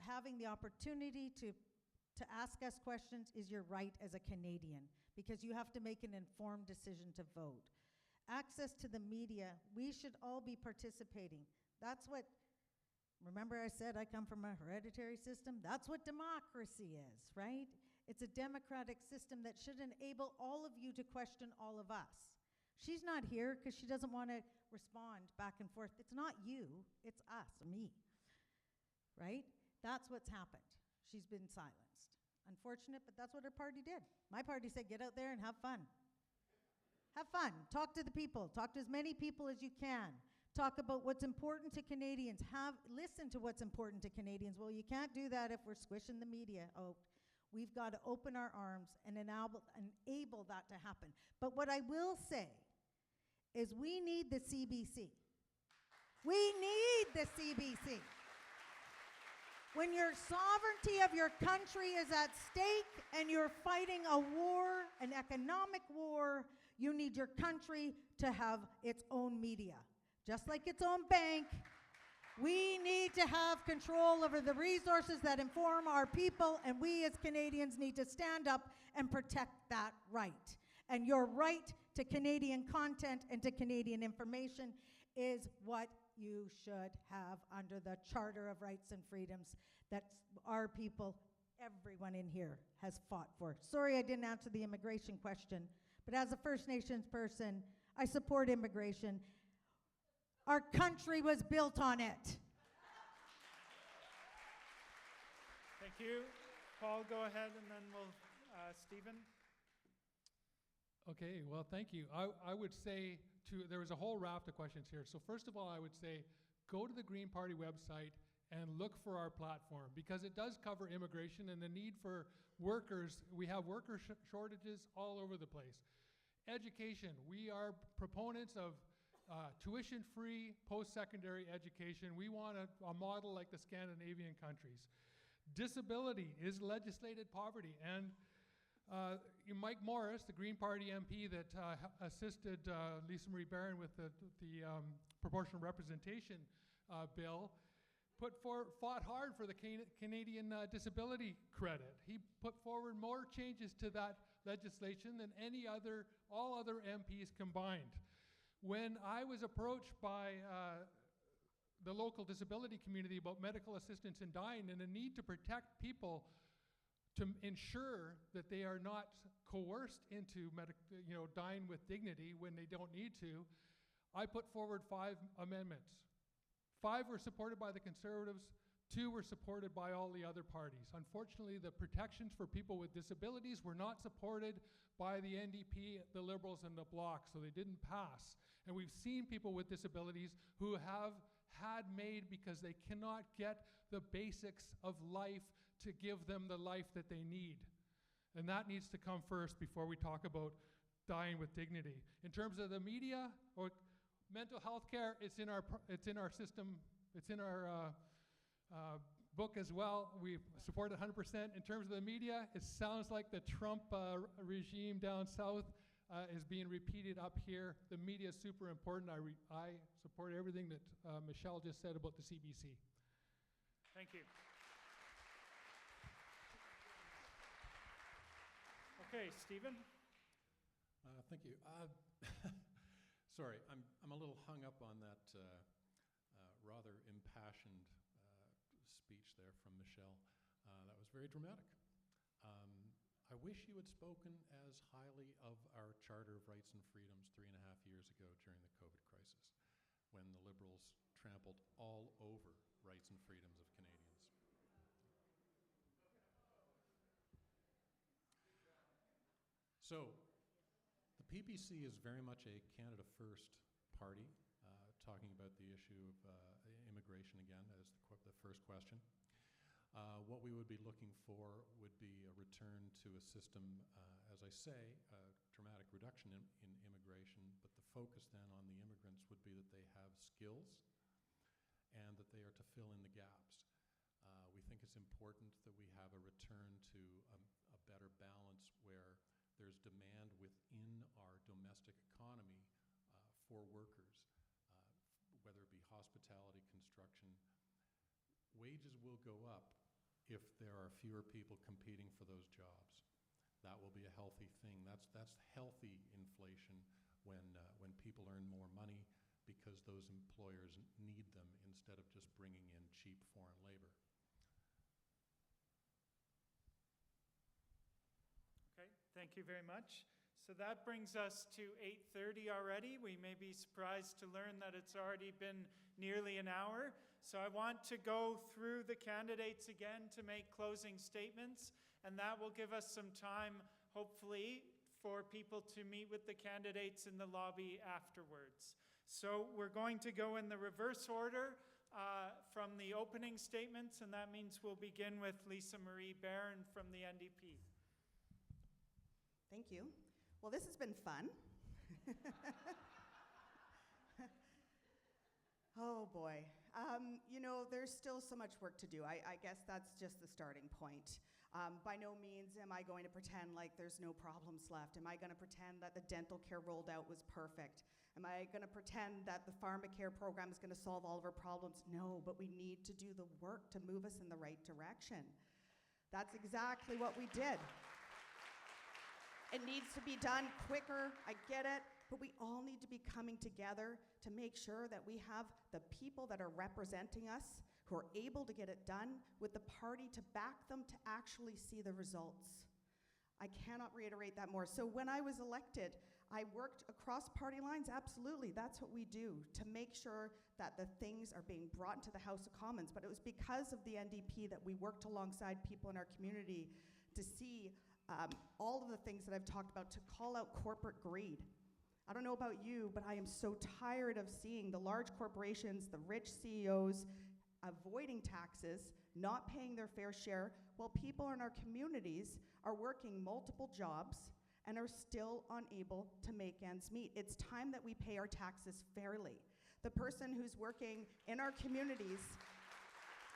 having the opportunity to ask us questions is your right as a Canadian, because you have to make an informed decision to vote. Access to the media, we should all be participating. That's what, remember I said I come from a hereditary system? That's what democracy is, right? It's a democratic system that should enable all of you to question all of us. She's not here because she doesn't want to respond back and forth. It's not you, it's us, me, right? That's what's happened. She's been silenced. Unfortunate, but that's what her party did. My party said, get out there and have fun. Have fun. Talk to the people. Talk to as many people as you can. Talk about what's important to Canadians. Listen to what's important to Canadians. Well, you can't do that if we're squishing the media out. We've got to open our arms and enable that to happen. But what I will say is we need the CBC. We need the CBC. When your sovereignty of your country is at stake and you're fighting a war, an economic war, you need your country to have its own media, just like its own bank. We need to have control over the resources that inform our people, and we as Canadians need to stand up and protect that right. And your right to Canadian content and to Canadian information is what you should have under the Charter of Rights and Freedoms that our people, everyone in here, has fought for. Sorry I didn't answer the immigration question, but as a First Nations person, I support immigration. Our country was built on it. Thank you. Paul, go ahead, and then we'll, Stephen. Okay, well, thank you. I would say there was a whole raft of questions here. So first of all, I would say, go to the Green Party website and look for our platform, because it does cover immigration and the need for workers. We have worker shortages all over the place. Education, we are proponents of tuition-free post-secondary education. We want a model like the Scandinavian countries. Disability is legislated poverty, and Mike Morris, the Green Party MP that assisted Lisa Marie Barron with the proportional representation bill, fought hard for the Canadian disability credit. He put forward more changes to that legislation than all other MPs combined. When I was approached by the local disability community about medical assistance in dying and the need to protect people to ensure that they are not coerced into dying with dignity when they don't need to, I put forward 5 amendments. 5 were supported by the Conservatives, 2 were supported by all the other parties. Unfortunately, the protections for people with disabilities were not supported by the NDP, the Liberals, and the Bloc, so they didn't pass. And we've seen people with disabilities who have had made because they cannot get the basics of life to give them the life that they need. And that needs to come first before we talk about dying with dignity. In terms of the media or mental health care, it's in our system, it's in our book as well. We support it 100%. In terms of the media, it sounds like the Trump regime down south is being repeated up here. The media is super important. I support everything that Michelle just said about the CBC. Thank you. Okay, Stephen. Thank you. Sorry, I'm a little hung up on that rather impassioned speech there from Michelle. That was very dramatic. I wish you had spoken as highly of our Charter of Rights and Freedoms 3.5 years ago during the COVID crisis, when the Liberals trampled all over rights and freedoms of Canadians. So, the PPC is very much a Canada First party, talking about the issue of immigration again as the first question. What we would be looking for would be a return to a system, as I say, a dramatic reduction in immigration, but the focus then on the immigrants would be that they have skills and that they are to fill in the gaps. We think it's important that we have a return to a better balance where there's demand within our domestic economy for workers, whether it be hospitality, construction. Wages will go up if there are fewer people competing for those jobs. That will be a healthy thing. That's healthy inflation when people earn more money because those employers need them instead of just bringing in cheap foreign labor. Okay, thank you very much. So that brings us to 8:30 already. We may be surprised to learn that it's already been nearly an hour. So I want to go through the candidates again to make closing statements, and that will give us some time, hopefully, for people to meet with the candidates in the lobby afterwards. So we're going to go in the reverse order from the opening statements, and that means we'll begin with Lisa Marie Barron from the NDP. Thank you. Well, this has been fun. Oh boy. You know, there's still so much work to do. I guess that's just the starting point. By no means am I going to pretend like there's no problems left. Am I going to pretend that the dental care rolled out was perfect? Am I going to pretend that the pharmacare program is going to solve all of our problems? No, but we need to do the work to move us in the right direction. That's exactly what we did. It needs to be done quicker, I get it, but we all need to be coming together to make sure that we have the people that are representing us who are able to get it done with the party to back them to actually see the results. I cannot reiterate that more. So when I was elected, I worked across party lines, absolutely, that's what we do, to make sure that the things are being brought into the House of Commons. But it was because of the NDP that we worked alongside people in our community to see all of the things that I've talked about, to call out corporate greed. I don't know about you, but I am so tired of seeing the large corporations, the rich CEOs, avoiding taxes, not paying their fair share, while people in our communities are working multiple jobs and are still unable to make ends meet. It's time that we pay our taxes fairly. The person who's working in our communities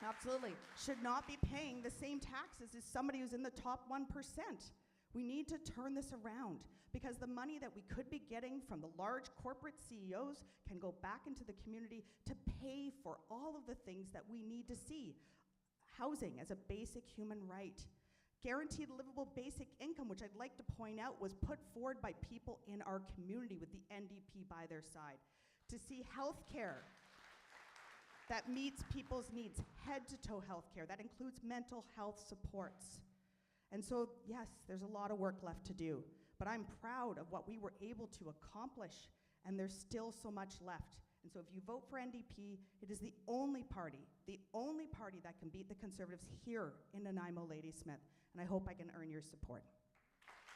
absolutely should not be paying the same taxes as somebody who's in the top 1%. We need to turn this around because the money that we could be getting from the large corporate CEOs can go back into the community to pay for all of the things that we need to see. Housing as a basic human right. Guaranteed livable basic income, which I'd like to point out was put forward by people in our community with the NDP by their side. To see health care that meets people's needs, head-to-toe health care. That includes mental health supports. And so, yes, there's a lot of work left to do, but I'm proud of what we were able to accomplish, and there's still so much left. And so if you vote for NDP, it is the only party that can beat the Conservatives here in Nanaimo, Ladysmith, and I hope I can earn your support.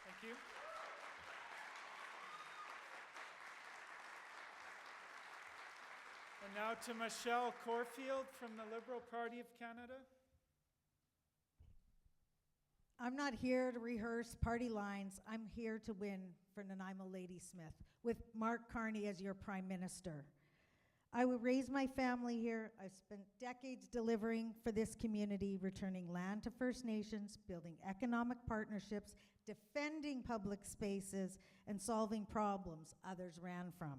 Thank you. And now to Michelle Corfield from the Liberal Party of Canada. I'm not here to rehearse party lines. I'm here to win for Nanaimo Ladysmith with Mark Carney as your Prime Minister. I will raise my family here. I've spent decades delivering for this community, returning land to First Nations, building economic partnerships, defending public spaces, and solving problems others ran from.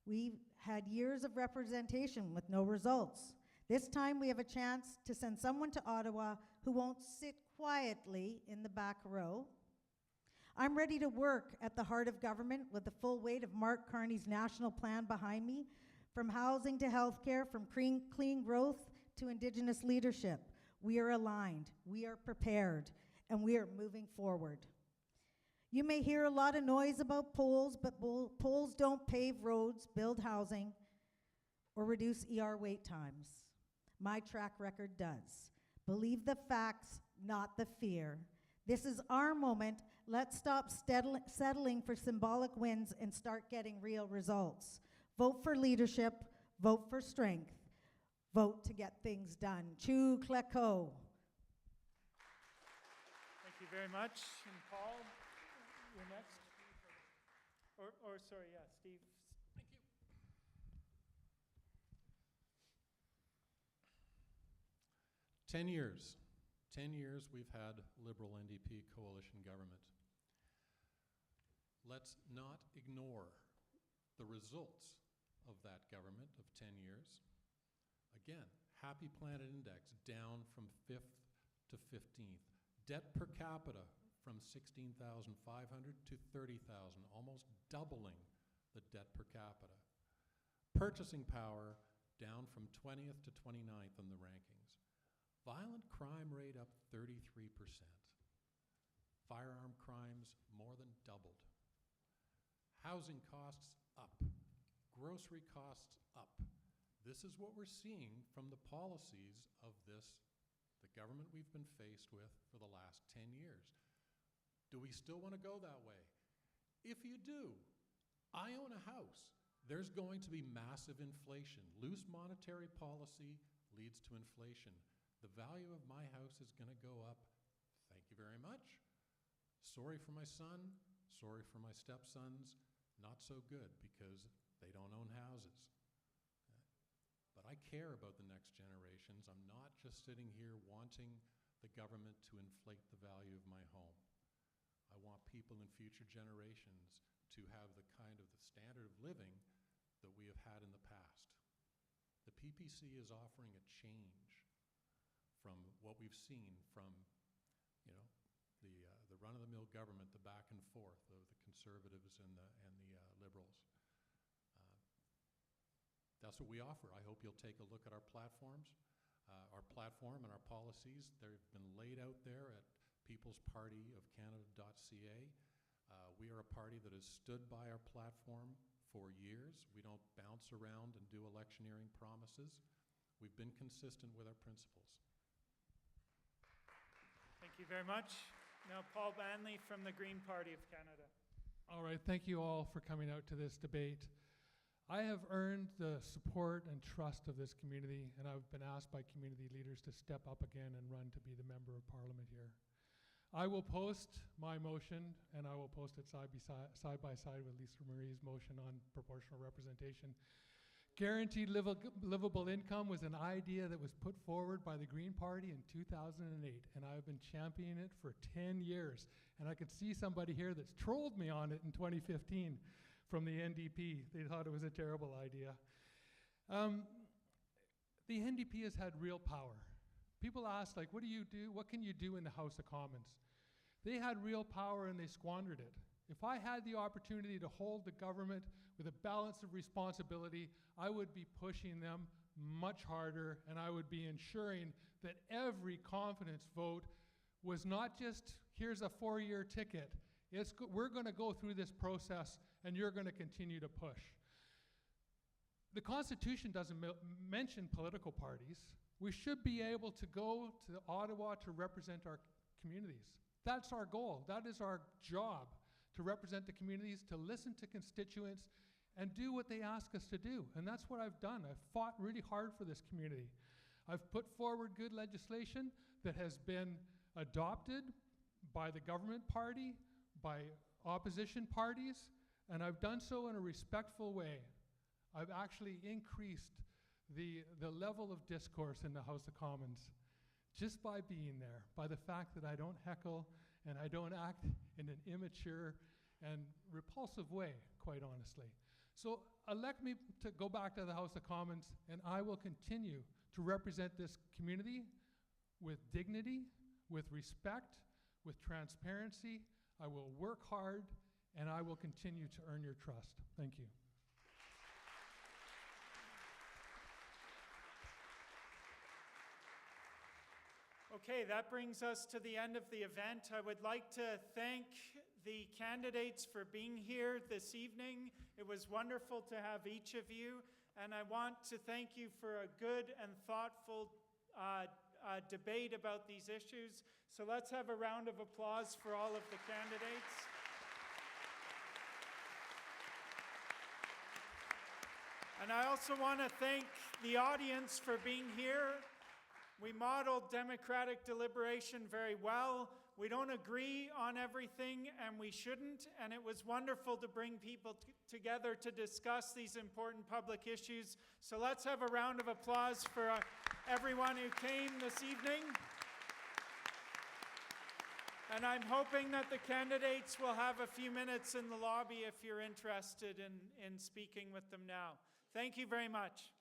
We've had years of representation with no results. This time we have a chance to send someone to Ottawa who won't sit quietly in the back row. I'm ready to work at the heart of government with the full weight of Mark Carney's national plan behind me, from housing to healthcare, from clean growth to Indigenous leadership. We are aligned, we are prepared, and we are moving forward. You may hear a lot of noise about polls, but polls don't pave roads, build housing, or reduce ER wait times. My track record does. Believe the facts, not the fear. This is our moment. Let's stop settling for symbolic wins and start getting real results. Vote for leadership, vote for strength, vote to get things done. Chu Kleko. Thank you very much. And Paul, you're next. Or sorry, yeah, Steve. Thank you. 10 years. 10 years we've had Liberal NDP coalition government. Let's not ignore the results of that government of 10 years. Again, Happy Planet Index down from 5th to 15th. Debt per capita from 16,500 to 30,000, almost doubling the debt per capita. Purchasing power down from 20th to 29th in the rankings. Violent crime rate up 33%. Firearm crimes more than doubled. Housing costs up. Grocery costs up. This is what we're seeing from the policies of the government we've been faced with for the last 10 years. Do we still want to go that way? If you do, I own a house. There's going to be massive inflation. Loose monetary policy leads to inflation. The value of my house is going to go up. Thank you very much. Sorry for my son. Sorry for my stepsons. Not so good because they don't own houses. But I care about the next generations. I'm not just sitting here wanting the government to inflate the value of my home. I want people in future generations to have the kind of the standard of living that we have had in the past. The PPC is offering a change from what we've seen from, the run-of-the-mill government, the back and forth of the Conservatives and the Liberals. That's what we offer. I hope you'll take a look at our platforms, our platform and our policies. They've been laid out there at peoplespartyofcanada.ca. We are a party that has stood by our platform for years. We don't bounce around and do electioneering promises. We've been consistent with our principles. Thank you very much. Now Paul Banley from the Green Party of Canada. All right, thank you all for coming out to this debate. I have earned the support and trust of this community, and I've been asked by community leaders to step up again and run to be the member of parliament here. I will post my motion, and I will post it side by side with Lisa Marie's motion on proportional representation. Guaranteed livable income was an idea that was put forward by the Green Party in 2008, and I've been championing it for 10 years. And I could see somebody here that's trolled me on it in 2015 from the NDP. They thought it was a terrible idea. The NDP has had real power. People ask, like, what do you do? What can you do in the House of Commons? They had real power and they squandered it. If I had the opportunity to hold the government with a balance of responsibility, I would be pushing them much harder, and I would be ensuring that every confidence vote was not just, here's a 4-year ticket. We're going to go through this process, and you're going to continue to push. The Constitution doesn't mention political parties. We should be able to go to Ottawa to represent our communities. That's our goal. That is our job, to represent the communities, to listen to constituents, and do what they ask us to do. And that's what I've done. I've fought really hard for this community. I've put forward good legislation that has been adopted by the government party, by opposition parties, and I've done so in a respectful way. I've actually increased the level of discourse in the House of Commons just by being there, by the fact that I don't heckle and I don't act in an immature and repulsive way, quite honestly. So elect me to go back to the House of Commons, and I will continue to represent this community with dignity, with respect, with transparency. I will work hard, and I will continue to earn your trust. Thank you. Okay, that brings us to the end of the event. I would like to thank the candidates for being here this evening. It was wonderful to have each of you, and I want to thank you for a good and thoughtful debate about these issues. So let's have a round of applause for all of the candidates. And I also want to thank the audience for being here. We modeled democratic deliberation very well. We don't agree on everything, and we shouldn't, and it was wonderful to bring people together to discuss these important public issues. So let's have a round of applause for everyone who came this evening. And I'm hoping that the candidates will have a few minutes in the lobby if you're interested in speaking with them now. Thank you very much.